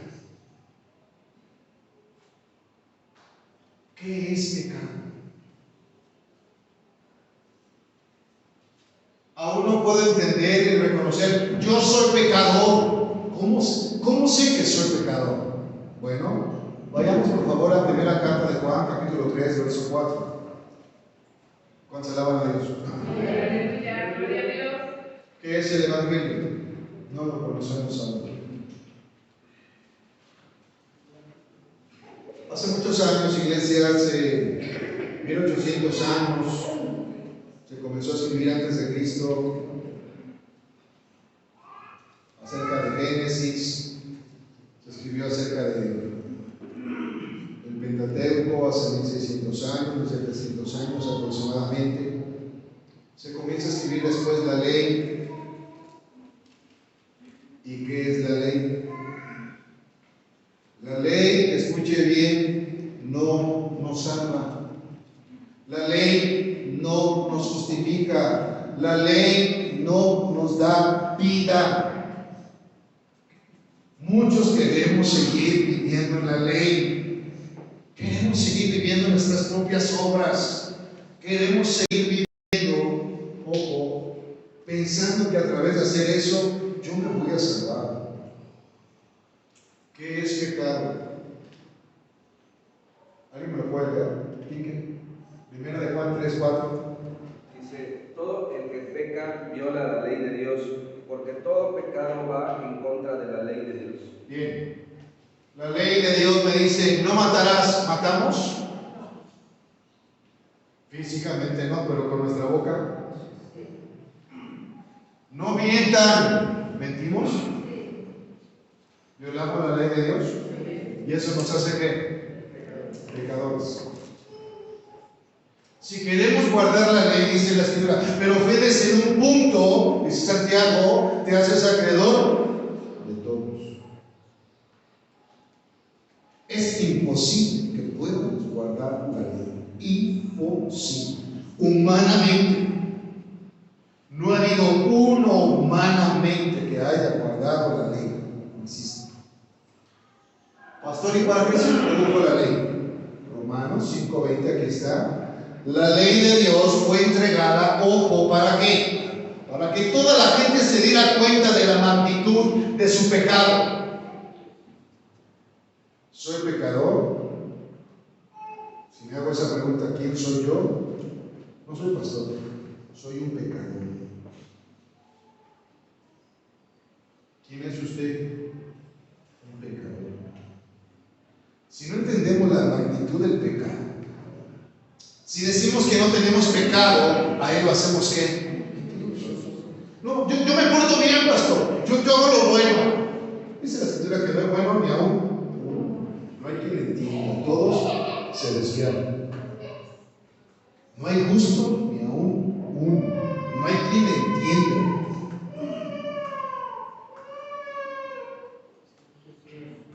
Speaker 5: ¿Qué es pecado? Aún no puedo entender y reconocer, yo soy pecador. ¿Cómo sé que soy pecador? Bueno, vayamos por favor a la primera carta de Juan, capítulo 3, verso 4. ¿Cuántos alaban a Dios?
Speaker 2: Aleluya, gloria a Dios.
Speaker 5: ¿Qué es el Evangelio? No lo conocemos aún. Hace muchos años, iglesia, hace 1800 años, se comenzó a escribir antes de Cristo acerca de Génesis, se escribió acerca del Pentateuco hace 1600 años, 1700 años aproximadamente. Se comienza a escribir después la ley. ¿Y qué es la ley? La ley, escuche bien, no nos salva. La ley no nos justifica. La ley no nos da vida. Muchos queremos seguir viviendo en la ley. Queremos seguir viviendo nuestras propias obras. Queremos seguir viviendo, ojo, pensando que a través de hacer eso yo me voy a salvar. ¿Qué es pecado? ¿Alguien me lo puede leer? Pique. Primera de Juan 3:4.
Speaker 6: Dice, todo el que peca viola la ley de Dios, porque todo pecado va en contra de la ley de Dios.
Speaker 5: Bien. La ley de Dios me dice, no matarás. ¿Matamos? Físicamente no, pero con nuestra boca. No mientan. ¿Mentimos? ¿Violamos la ley de Dios? ¿Y eso nos hace qué? Pecadores. Si queremos guardar la ley, dice la Escritura, pero obedeces en un punto, dice Santiago, te haces acreedor de todos. Es imposible que podamos guardar la ley. Imposible. Humanamente. No ha habido uno humanamente que haya guardado la ley. No existe. Pastor, ¿y para qué se introdujo la ley? Romanos 5:20, aquí está. La ley de Dios fue entregada, ojo, ¿para qué? Para que toda la gente se diera cuenta de la magnitud de su pecado. ¿Soy pecador? Si me hago esa pregunta, ¿quién soy yo? No soy pastor, soy un pecador. ¿Quién es usted? Un pecador. Si no entendemos la magnitud del pecado, si decimos que no tenemos pecado, a él lo hacemos ¿qué? No, yo me porto bien, pastor. Yo hago lo bueno. Dice la Escritura que no es bueno ni aún. No hay quien le entienda. Todos se desviaron. No hay justo ni aún uno. No hay quien le entienda.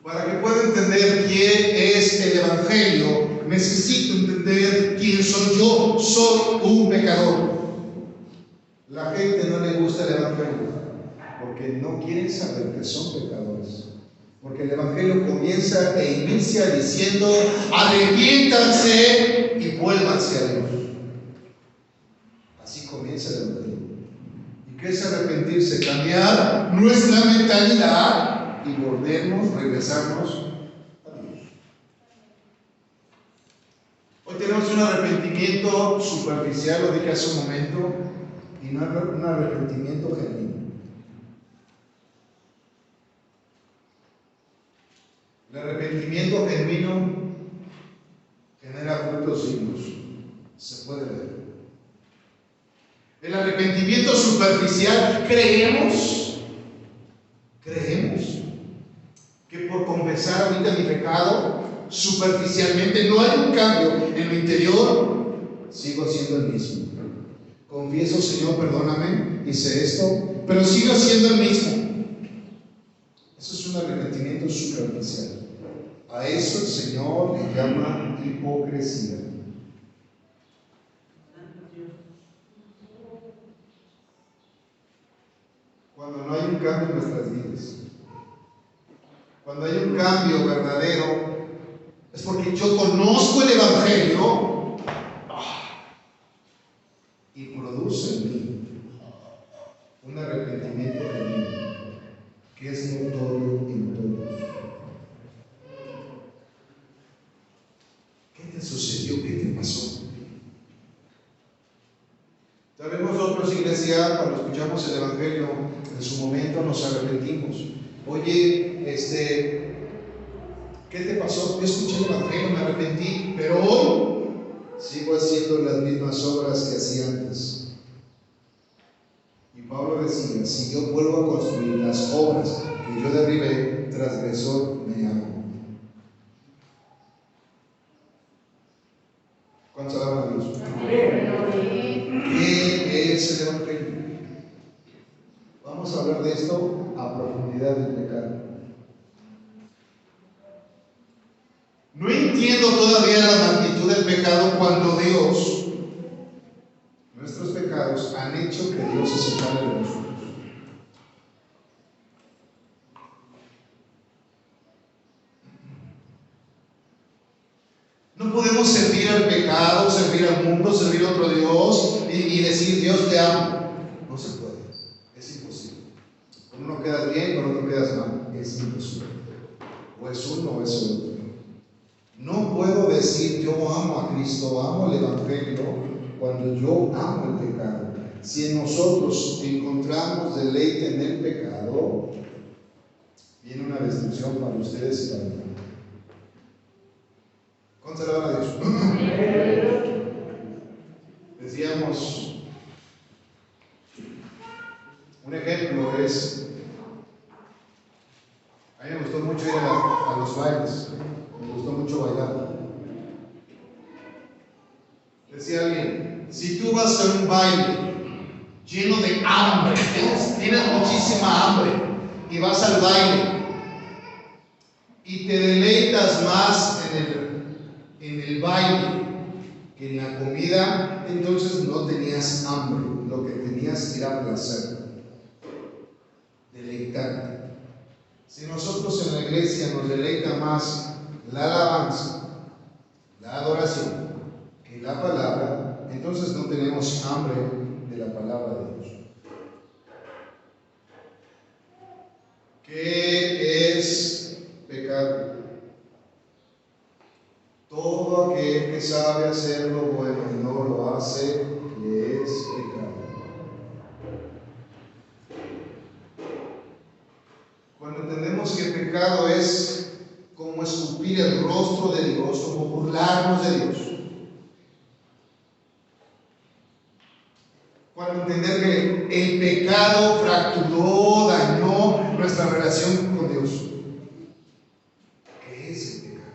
Speaker 5: Para que pueda entender quién es el Evangelio, necesito entender quién soy yo. Soy un pecador. La gente no le gusta el Evangelio porque no quieren saber que son pecadores. Porque el Evangelio comienza e inicia diciendo: arrepiéntanse y vuélvanse a Dios. Así comienza el Evangelio. ¿Y qué es arrepentirse? Cambiar nuestra mentalidad y volvernos, regresarnos a Dios. Hoy tenemos un arrepentimiento superficial, lo dije hace un momento, y no un arrepentimiento genuino. El arrepentimiento genuino genera frutos dignos, se puede ver. El arrepentimiento superficial, creemos que por confesar ahorita mi pecado, superficialmente no hay un cambio en lo interior, sigo siendo el mismo. Confieso: Señor, perdóname, hice esto, pero sigo siendo el mismo. Eso es un arrepentimiento superficial. A eso el Señor le llama hipocresía. Cuando no hay un cambio en nuestras vidas, cuando hay un cambio verdadero, es porque yo conozco el Evangelio y produce en mí un arrepentimiento genuino que es notorio en todos. ¿Qué te sucedió? ¿Qué te pasó? nosotros, iglesia, cuando escuchamos el Evangelio, en su momento nos arrepentimos. Oye, ¿qué te pasó? Yo escuché el Evangelio, me arrepentí, pero hoy sigo haciendo las mismas obras que hacía antes. Y Pablo decía, si yo vuelvo a construir las obras que yo derribé, transgresor me hago. ¿Cuántos alaban a Dios? ¿Qué es el Evangelio? Vamos a hablar de esto a profundidad del pecado. No entiendo todavía la magnitud del pecado cuando Dios, nuestros pecados, han hecho que Dios se separe de nosotros. No podemos servir al pecado, servir al mundo, servir a otro Dios y decir Dios te amo. No se puede, es imposible. Con uno quedas bien, con otro quedas mal. Es imposible. O es uno o es el otro. No puedo decir yo amo a Cristo, amo el Evangelio, cuando yo amo el pecado. Si en nosotros encontramos deleite en el pecado, viene una destrucción para ustedes y para mí. ¿Cuánto le van a Dios? Decíamos, un ejemplo es, a mí me gustó mucho ir a los bailes, me gustó mucho bailar. Decía alguien, si tú vas a un baile lleno de hambre, tienes muchísima hambre, y vas al baile y te deleitas más en el baile que en la comida, entonces no tenías hambre, lo que tenías era placer, deleitarte. Si nosotros en la iglesia nos deleita más la alabanza, la adoración, que la palabra, entonces no tenemos hambre de la palabra de Dios. ¿Qué es pecado? Todo aquel que sabe hacer lo bueno y no lo hace, le es pecado. Cuando entendemos que pecado es como escupir el rostro de Dios, como burlarnos de Dios. Cuando entender que el pecado fracturó, dañó nuestra relación con Dios. ¿Qué es el pecado?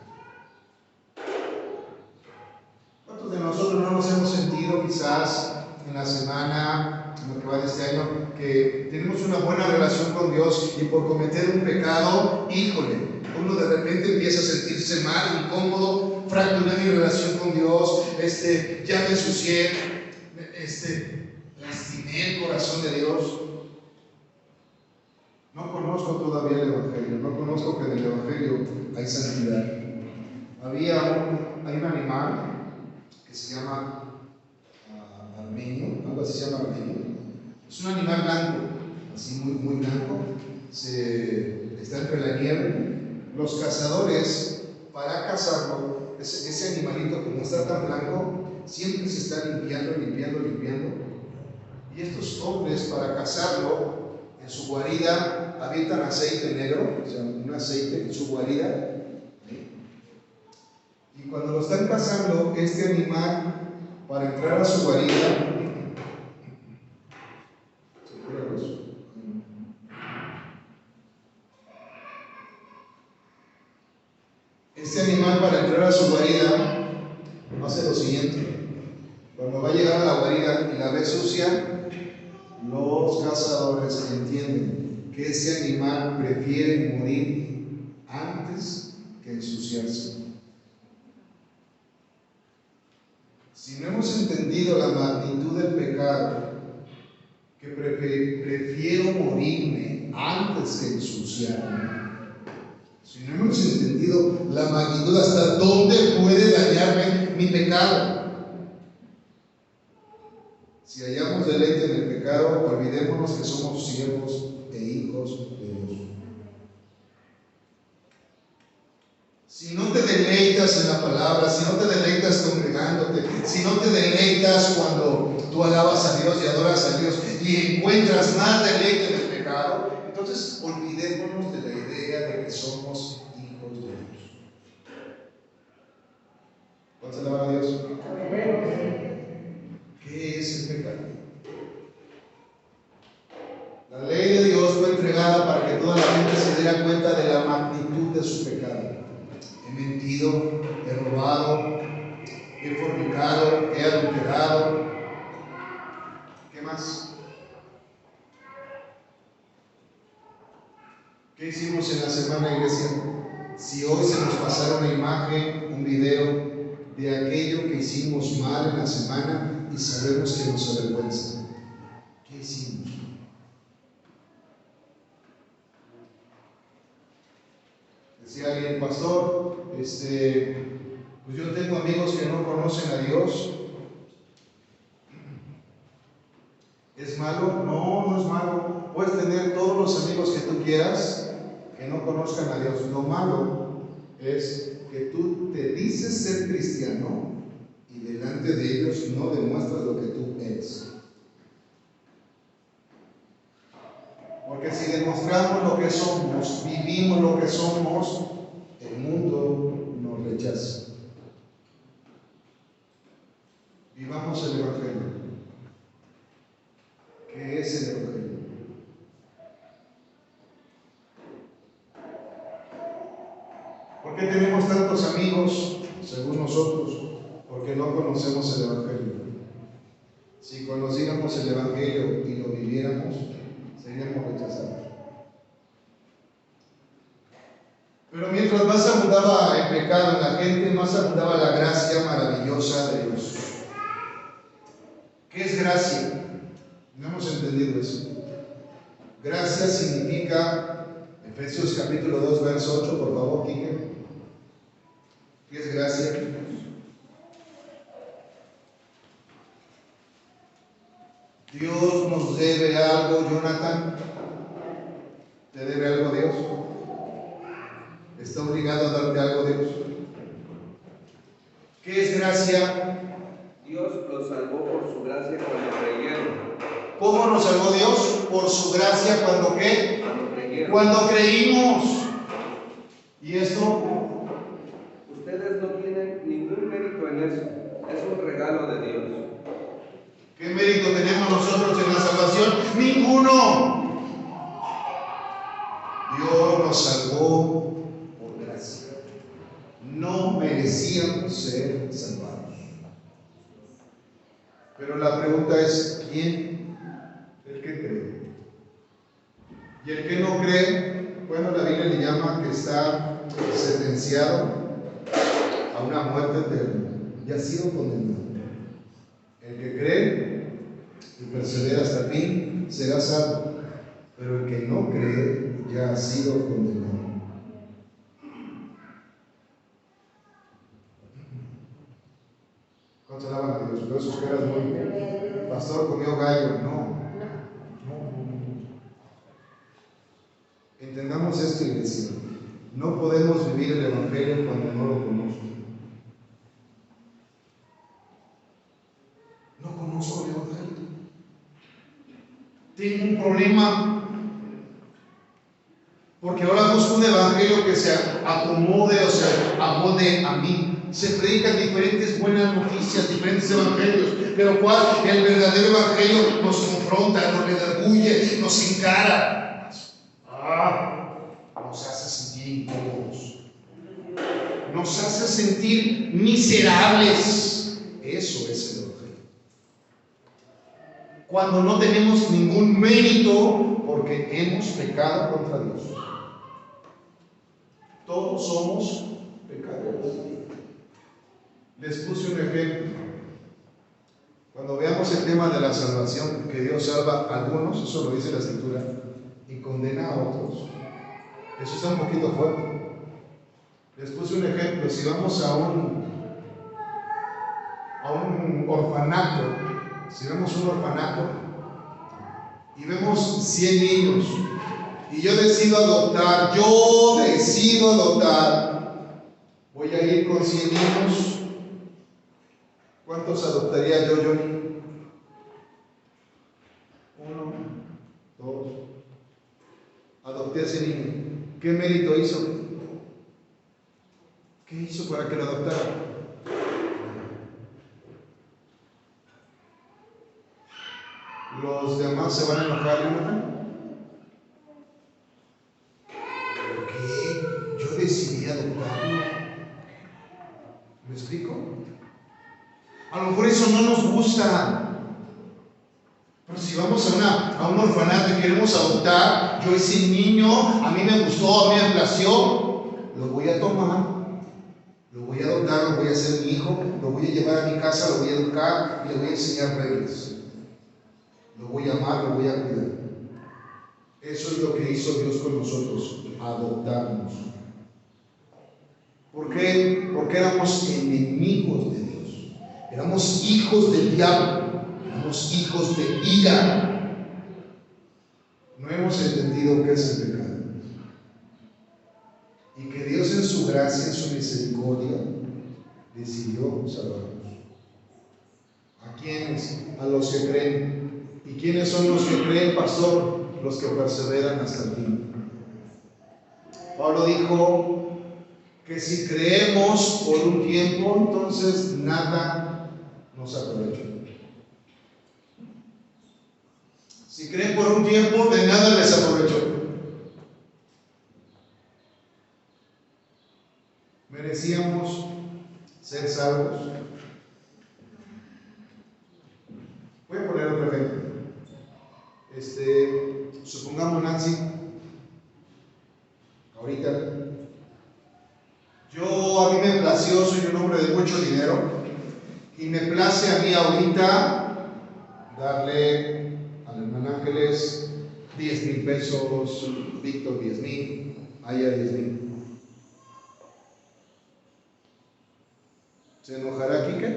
Speaker 5: ¿Cuántos de nosotros no nos hemos sentido quizás en la semana, en lo que va de este año, que tenemos una buena relación con Dios y por cometer un pecado, híjole, uno de repente empieza a sentirse mal, incómodo, fracturé mi relación con Dios, ya me ensucié, lastimé el corazón de Dios? No conozco todavía el Evangelio, no conozco que en el Evangelio hay santidad. Hay un animal que se llama armenio, algo así se llama armenio. Es un animal blanco, así muy blanco, está entre la nieve. Los cazadores, para cazarlo, ese animalito, como está tan blanco, siempre se está limpiando. Y estos hombres, para cazarlo, en su guarida avientan aceite negro, o sea, un aceite en su guarida. Y cuando lo están cazando, este animal, para entrar a su guarida, hace lo siguiente. Cuando va a llegar a la guarida y la ve sucia, los cazadores entienden que ese animal prefiere morir antes que ensuciarse. Si no hemos entendido la magnitud del pecado, que prefiero morirme antes que ensuciarme, si no hemos entendido la magnitud hasta dónde puede dañarme mi pecado, si hallamos deleite en el pecado, olvidémonos que somos siervos e hijos de Dios. Si no te deleitas deleitas en la palabra, si no te deleitas congregándote, si no te deleitas cuando tú alabas a Dios y adoras a Dios y encuentras más deleite en el pecado, entonces olvidémonos de la idea de que somos hijos de Dios. ¿Cuánto alaban a Dios? ¿Qué es el pecado? La ley de Dios fue entregada para que toda la gente se diera cuenta de la magnitud de su pecado. He mentido, he robado, he fornicado, he adulterado. ¿Qué más? ¿Qué hicimos en la semana, iglesia? Si hoy se nos pasara una imagen, un video de aquello que hicimos mal en la semana y sabemos que nos avergüenza, ¿qué hicimos? Decía alguien, pastor, pues yo tengo amigos que no conocen a Dios. ¿Es malo? No, no es malo. Puedes tener todos los amigos que tú quieras que no conozcan a Dios. Lo malo es que tú te dices ser cristiano y delante de ellos no demuestras lo que tú eres. Porque si demostramos lo que somos, vivimos lo que somos, el mundo nos rechaza. Vivamos el Evangelio. ¿Qué es el Evangelio? ¿Por qué tenemos tantos amigos, según nosotros? Porque no conocemos el Evangelio. Si conociéramos el Evangelio y lo viviéramos, seríamos rechazados. Pero mientras más abundaba el pecado en la gente, más abundaba la gracia maravillosa de Dios. ¿Qué es gracia? No hemos entendido eso. Gracia significa, Efesios capítulo 2, verso 8, por favor, Quique. ¿Qué es gracia? Dios nos debe algo, Jonathan. ¿Te debe algo Dios? ¿Está obligado a darte algo Dios? ¿Qué es gracia?
Speaker 6: Dios los salvó por su gracia cuando creyeron.
Speaker 5: ¿Cómo nos salvó Dios? Por su gracia, ¿cuando qué?
Speaker 6: Cuando creyeron.
Speaker 5: Cuando creímos. ¿Y esto?
Speaker 6: Ustedes no tienen ningún mérito en eso. Es un regalo de Dios.
Speaker 5: ¿Qué mérito tenemos nosotros en la salvación? Ninguno. Dios nos salvó por gracia. No merecíamos ser salvados. Pero la pregunta es, ¿quién? El que cree. Y el que no cree, bueno, la Biblia le llama que está sentenciado a una muerte eterna. Ya ha sido condenado. El que cree y persevera hasta el fin será salvo. Pero el que no cree ya ha sido condenado. ¿Cuánto alaban a Dios? Pero eso que eras muy bien. Pastor comió gallo. No. Entendamos esto, iglesia. No podemos vivir el Evangelio cuando no lo conozco. No conozco el Evangelio. Tengo un problema. Porque ahora busco un Evangelio que se acomode o se amolde a mí. Se predican diferentes buenas noticias, diferentes evangelios, pero ¿cuál? El verdadero evangelio nos confronta, nos redarguye, nos encara, nos hace sentir incómodos, nos hace sentir miserables. Eso es el evangelio. Cuando no tenemos ningún mérito porque hemos pecado contra Dios. Todos somos pecadores. Les puse un ejemplo. Cuando veamos el tema de la salvación, que Dios salva a algunos, eso lo dice la Escritura, y condena a otros. Eso está un poquito fuerte. Les puse un ejemplo. Si vamos a un orfanato, si vemos un orfanato y vemos 100 niños, y yo decido adoptar, Voy a ir con 100 niños. ¿Cuántos adoptaría yo, Johnny? 1, 2. Adopté a ese niño. ¿Qué mérito hizo? ¿Qué hizo para que lo adoptara? Los demás se van a enojar, ¿no? ¿Por qué? Yo decidí adoptarlo. ¿Me explico? A lo mejor eso no nos gusta. Pero si vamos a un orfanato y queremos adoptar, yo ese niño, a mí me gustó, a mí me plació, lo voy a tomar, lo voy a adoptar, lo voy a hacer mi hijo, lo voy a llevar a mi casa, lo voy a educar y le voy a enseñar reglas. Lo voy a amar, lo voy a cuidar. Eso es lo que hizo Dios con nosotros, adoptarnos. ¿Por qué? Porque éramos enemigos de Dios, éramos hijos del diablo. Somos hijos de ira. No hemos entendido qué es el pecado. Y que Dios en su gracia, en su misericordia, decidió salvarnos. ¿A quiénes? A los que creen. ¿Y quiénes son los que creen, pastor? Los que perseveran hasta el fin. Pablo dijo que si creemos por un tiempo, entonces nada nos aprovecha. Si creen por un tiempo, de nada les aprovechó. Merecíamos ser salvos. Voy a poner otro ejemplo. Supongamos Nancy, ahorita, a mí me plació, soy un hombre de mucho dinero, y me place a mí ahorita darle al hermano Ángeles 10,000 pesos, Víctor 10,000, Aya 10,000. ¿Se enojará Kike?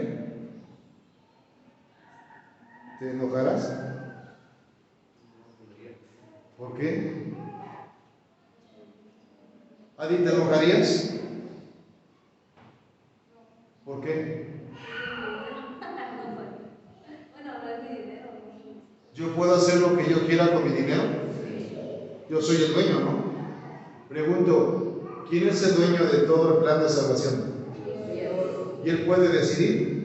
Speaker 5: ¿Te enojarás? ¿Por qué? Adi, ¿te enojarías? ¿Por qué? ¿Yo puedo hacer lo que yo quiera con mi dinero? Yo soy el dueño, ¿no? Pregunto, ¿quién es el dueño de todo el plan de salvación? ¿Y él puede decidir?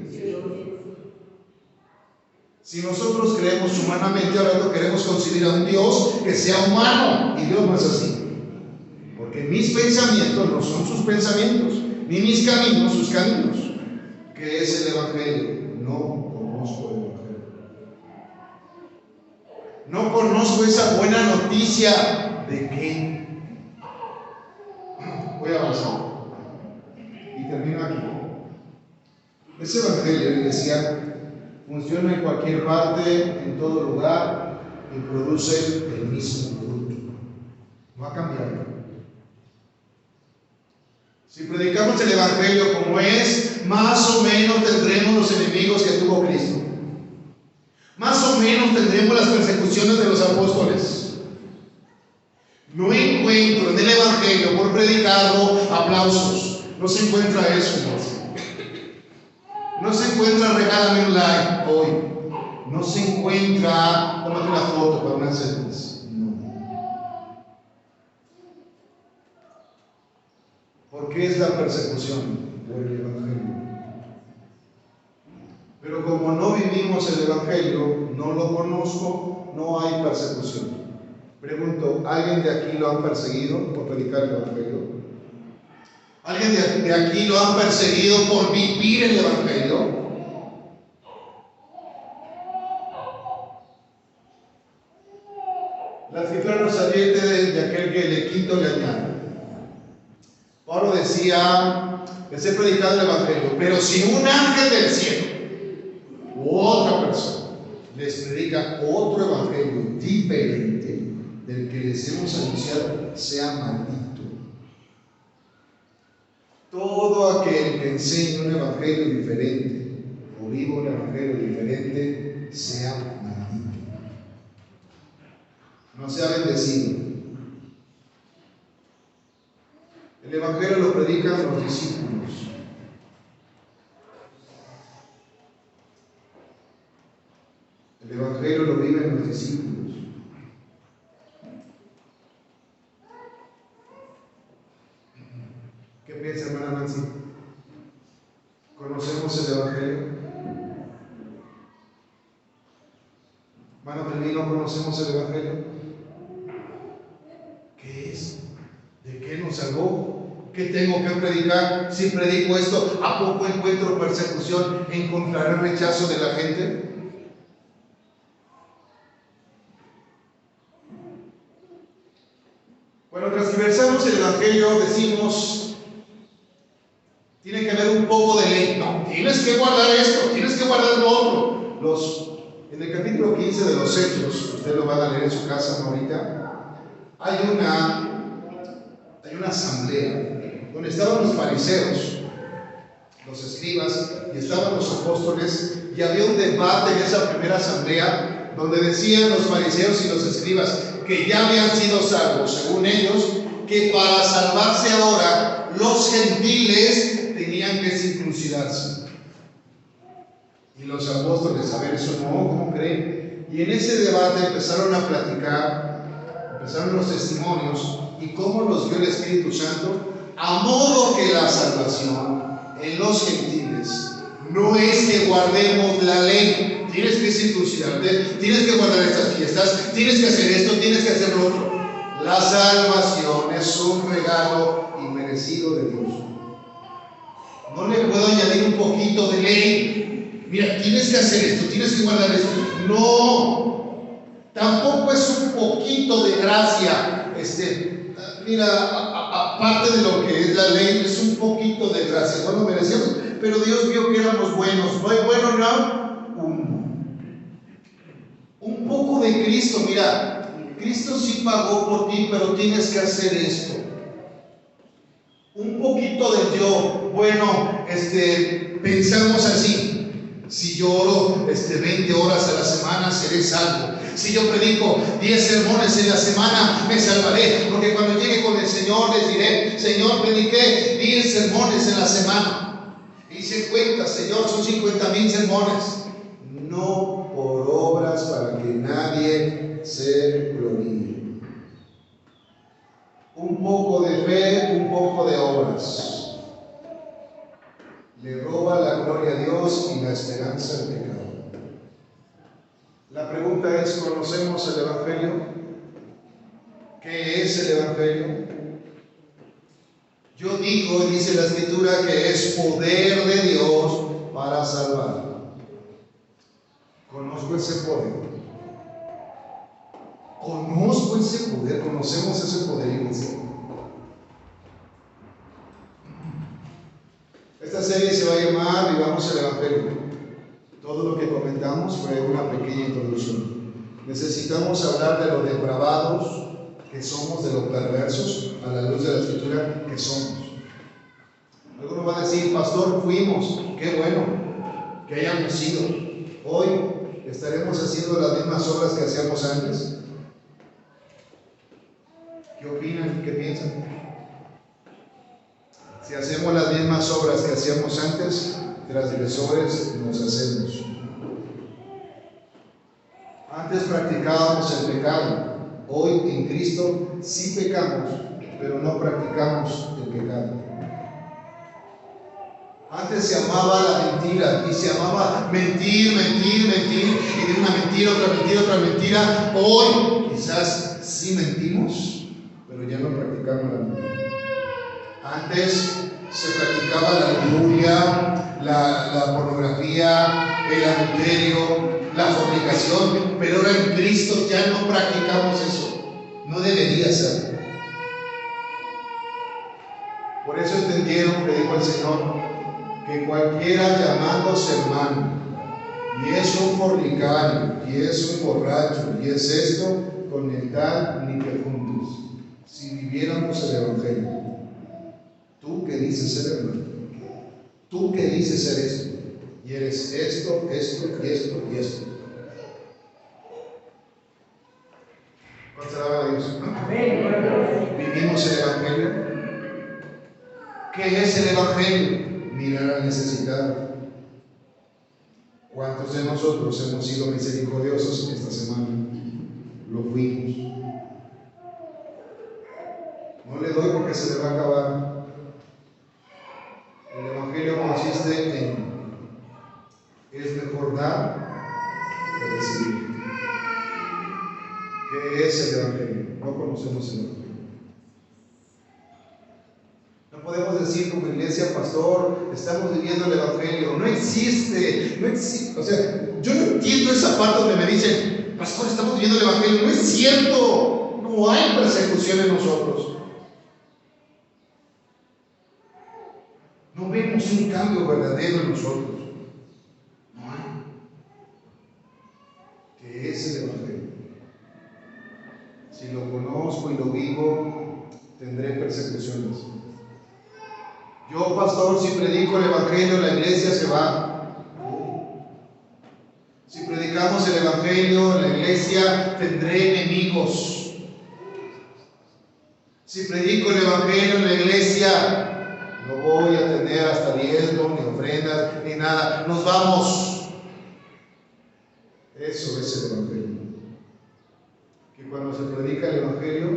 Speaker 5: Si nosotros creemos humanamente, hablando, queremos concebir a un Dios que sea humano, y Dios no es así. Porque mis pensamientos no son sus pensamientos, ni mis caminos sus caminos. ¿Qué es el Evangelio? No conozco el Evangelio. No conozco esa buena noticia. ¿De qué? Voy a avanzar y termino aquí. Ese Evangelio, iglesia, funciona en cualquier parte, en todo lugar, y produce el mismo fruto. No ha cambiado. Si predicamos el Evangelio como es, más o menos tendremos los enemigos que tuvo Cristo. Más o menos tendremos las persecuciones de los apóstoles. No encuentro en el Evangelio, por predicarlo, aplausos. No se encuentra eso, hermanos. No se encuentra regálame un like hoy. No se encuentra tómate una foto para unas selfies. No. ¿Por qué es la persecución? Por el Evangelio. Pero como no vivimos el Evangelio, no lo conozco, no hay persecución. Pregunto, ¿alguien de aquí lo han perseguido por predicar el Evangelio? ¿Alguien de aquí lo han perseguido por vivir el Evangelio? La Escritura nos advierte de aquel que le quito le añade. Pablo decía, les he predicado el Evangelio, pero si un ángel del cielo u otra persona les predica otro Evangelio diferente del que les hemos anunciado, sea maldito. Todo aquel que enseñe un Evangelio diferente o viva un Evangelio diferente, sea maldito. No sea bendecido. El Evangelio lo predican los discípulos. El Evangelio lo viven los discípulos. ¿Qué piensa, hermana Nancy? ¿Conocemos el Evangelio? Hermano Telvino, ¿conocemos el Evangelio? ¿Qué es? ¿De qué nos salvó? ¿Qué tengo que predicar? Si predico esto, ¿a poco encuentro persecución? ¿Encontraré rechazo de la gente? Cuando transversamos el Evangelio decimos, tiene que haber un poco de ley. No, tienes que guardar esto, tienes que guardar lo otro. En el capítulo 15 de los Hechos, usted lo va a leer en su casa ahorita, hay una asamblea donde estaban los fariseos, los escribas, y estaban los apóstoles, y había un debate en esa primera asamblea donde decían los fariseos y los escribas que ya habían sido salvos, según ellos, que para salvarse ahora los gentiles tenían que circuncidarse. Y los apóstoles, a ver, eso no, ¿cómo creen? Y en ese debate empezaron a platicar, empezaron los testimonios y cómo los vio el Espíritu Santo, a modo que la salvación en los gentiles no es que guardemos la ley. Tienes que circuncidarte, tienes que guardar estas fiestas, tienes que hacer esto, tienes que hacer lo otro. La salvación es un regalo inmerecido de Dios. No le puedo añadir un poquito de ley. Mira, tienes que hacer esto, tienes que guardar esto. No, tampoco es un poquito de gracia. Aparte de lo que es la ley, es un poquito de gracia. No lo merecíamos, pero Dios vio que éramos buenos. No hay bueno, no. Un poco de Cristo. Mira, Cristo sí pagó por ti, pero tienes que hacer esto. Un poquito de yo. Bueno, pensamos así. Si yo oro 20 horas a la semana, seré salvo. Si yo predico 10 sermones en la semana, me salvaré. Porque cuando llegue con el Señor, les diré: Señor, prediqué 10 sermones en la semana. Hice cuenta, Señor, son 50,000 sermones. No por obras para que nadie se gloríe. Un poco de fe, un poco de obras. Le roba la gloria a Dios y la esperanza al pecado. La pregunta es: ¿conocemos el Evangelio? ¿Qué es el Evangelio? Yo digo, dice la Escritura, que es poder de Dios para salvar. Conozco ese poder. Conozco ese poder. Conocemos ese poder, iglesia. Esta serie se va a llamar Vivamos el Evangelio. Todo lo que comentamos fue una pequeña introducción. Necesitamos hablar de los depravados que somos, de los perversos, a la luz de la Escritura, que somos. Alguno va a decir: pastor, fuimos. Qué bueno que hayamos sido. Hoy estaremos haciendo las mismas obras que hacíamos antes. ¿Qué opinan? ¿Qué piensan? Si hacemos las mismas obras que hacíamos antes, transgresores nos hacemos. Antes practicábamos el pecado. Hoy en Cristo sí pecamos, pero no practicamos el pecado. Antes se amaba la mentira y se amaba mentir, y de una mentira, otra mentira. Hoy quizás sí mentimos, pero ya no practicamos la mentira. Antes se practicaba la lujuria, la pornografía, el adulterio, la fornicación, pero ahora en Cristo ya no practicamos eso. No debería ser. Por eso entendieron que dijo el Señor que cualquiera llamándose hermano y es un fornicario y es un borracho y es esto, con el tal ni que juntos. Si viviéramos el Evangelio, tú que dices ser hermano, tú que dices ser esto, y eres esto, esto y esto y esto. ¿Cuánto alaba a Dios? ¿Vivimos el Evangelio? ¿Qué es el Evangelio? Mirar al necesitado. ¿Cuántos de nosotros hemos sido misericordiosos esta semana? Lo fuimos. No le doy porque se le va a acabar. El Evangelio consiste en: es mejor dar que recibir. ¿Qué es el Evangelio? No conocemos el Evangelio. No podemos decir como iglesia, pastor, estamos viviendo el Evangelio. No existe, no existe. O sea, yo no entiendo esa parte donde me dicen, pastor, estamos viviendo el Evangelio. No es cierto. No hay persecución en nosotros. No vemos un cambio verdadero en nosotros. No hay. ¿Qué es el Evangelio? Si lo conozco y lo vivo, tendré persecuciones. Yo, pastor, si predico el Evangelio, la iglesia se va. Si predicamos el Evangelio, la iglesia tendré enemigos. Si predico el Evangelio en la iglesia, no voy a tener hasta diezmo, ni ofrendas, ni nada. Nos vamos. Eso es el Evangelio. Que cuando se predica el Evangelio,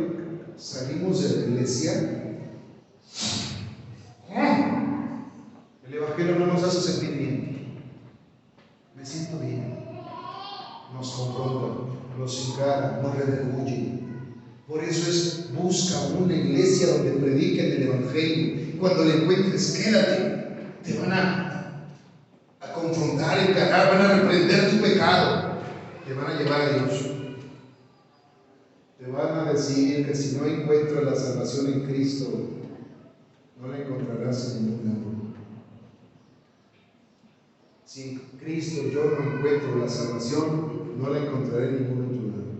Speaker 5: salimos de la iglesia. El Evangelio no nos hace sentir bien. Me siento bien. Nos confronta, nos encara, nos redarguye. Por eso es: busca una iglesia donde prediquen el Evangelio. Cuando le encuentres, quédate. Te van a confrontar, encarar, van a reprender tu pecado. Te van a llevar a Dios. Te van a decir que si no encuentras la salvación en Cristo, no la encontrarás en ningún lado. Si en Cristo yo no encuentro la salvación, no la encontraré en ningún otro lado.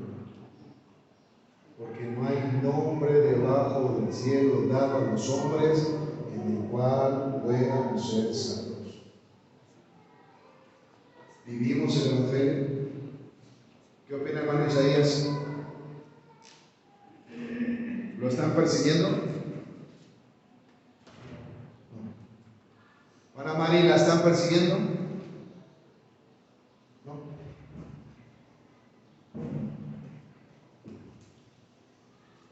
Speaker 5: Porque no hay nombre debajo del cielo dado a los hombres en el cual podamos ser salvos. ¿Vivimos el Evangelio? ¿Qué opina hermano Isaías? ¿Lo están persiguiendo? ¿Hermana Mari, la están persiguiendo? No.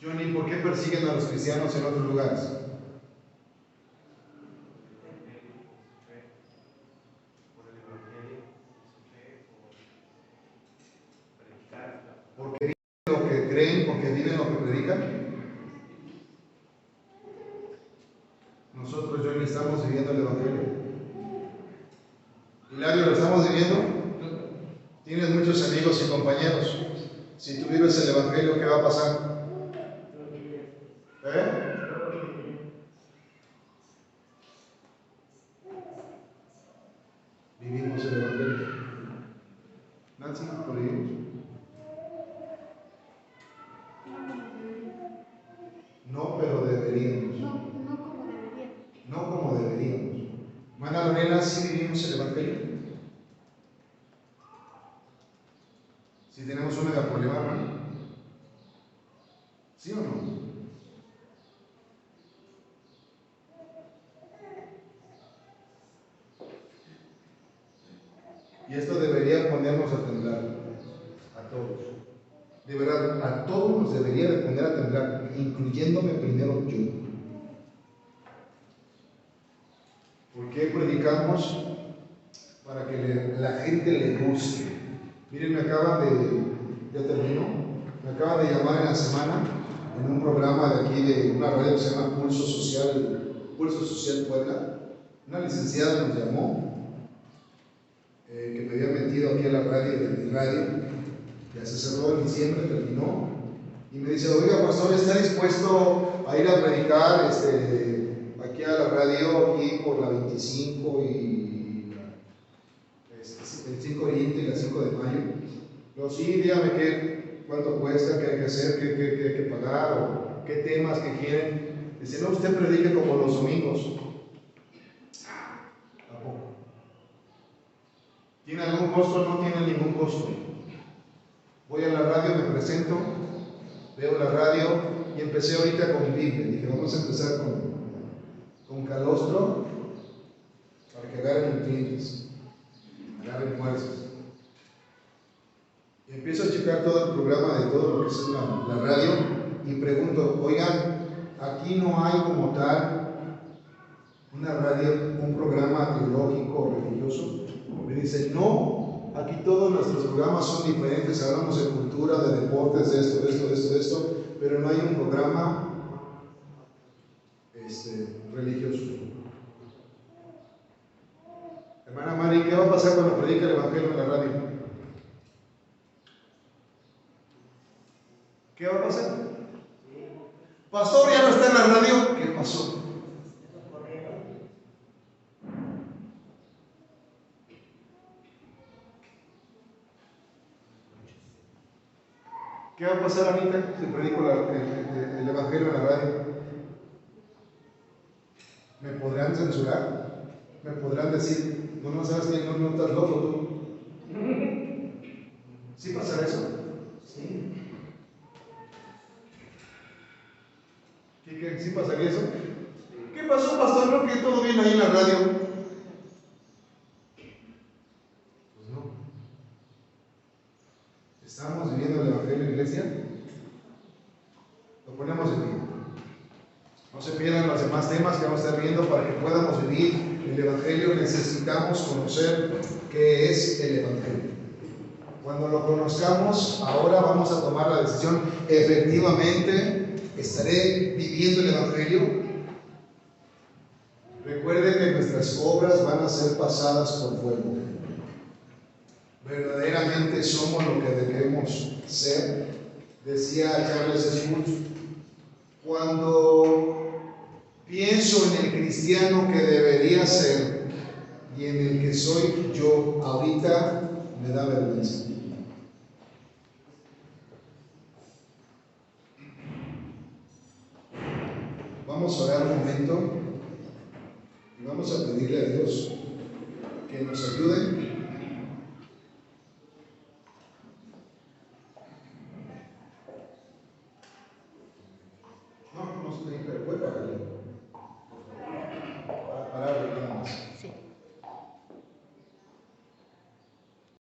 Speaker 5: Johnny, ¿por qué persiguen a los cristianos en otros lugares? ¿Porque viven lo que creen? ¿Porque viven lo que predican? Nosotros, Johnny, estamos viviendo el Evangelio. Hilario, ¿lo estamos viviendo? Tienes muchos amigos y compañeros. Si tú vives el Evangelio, ¿qué va a pasar? Vivimos el Evangelio. Nancy, ¿lo vivimos? No, pero deberíamos. No como deberíamos. Hermana Lorena, ¿sí vivimos el Evangelio? ¿Sí tenemos un mega problema, hermano? ¿Sí o no? Y esto debería ponernos a temblar a todos. De verdad, a todos nos debería de poner a temblar, incluyéndome primero yo. ¿Por qué predicamos? Para que la gente le guste. Miren, me acaban de llamar en la semana en un programa de aquí de una radio que se llama Pulso Social Puebla. Una licenciada nos llamó que me había metido aquí a la radio, de mi radio. Ya se cerró en diciembre, terminó. Y me dice: oiga, pastor, ¿está dispuesto a ir a predicar aquí a la radio, aquí por la 25 y el 5 de Oriente y la 5 de mayo? Yo: sí, dígame cuánto cuesta, qué hay que hacer, qué hay que pagar, o qué temas que quieren. Dice: no, usted predique como los domingos. ¿Tampoco? ¿Tiene algún costo? No tiene ningún costo. Voy a la radio, me presento, veo la radio y empecé ahorita con mi Biblia. Dije: vamos a empezar con calostro para que agarren nutrientes, agarren fuerzas. Y empiezo a checar todo el programa de todo lo que es la radio y pregunto, oigan, aquí no hay como tal una radio, un programa teológico o religioso. Me dicen, no, aquí todos nuestros programas son diferentes, hablamos de cultura, de deportes, de esto, pero no hay un programa religioso. Hermana Mari, ¿qué va a pasar cuando predica el Evangelio en la radio? ¿Qué va a pasar? Pastor, ya no está en la radio. ¿Qué pasó? ¿Qué va a pasar, Anita, si predico el Evangelio en la radio? ¿Me podrán censurar? ¿Me podrán decir, no sabes que no estás loco tú? ¿Sí pasará eso? Sí. ¿Sí pasaría eso? ¿Qué pasó, pastor? ¿No que todo bien ahí en la radio? Pues no. ¿Estamos viviendo el Evangelio en la iglesia? Lo ponemos en vivo. No se pierdan los demás temas que vamos a estar viendo para que podamos vivir el Evangelio. Necesitamos conocer qué es el Evangelio. Cuando lo conozcamos, ahora vamos a tomar la decisión. Efectivamente, ¿estaré viviendo el Evangelio? Recuerden que nuestras obras van a ser pasadas por fuego. ¿Verdaderamente somos lo que debemos ser? Decía Charles Spurgeon, cuando pienso en el cristiano que debería ser y en el que soy yo ahorita, me da vergüenza. Vamos a orar un momento y vamos a pedirle a Dios que nos ayude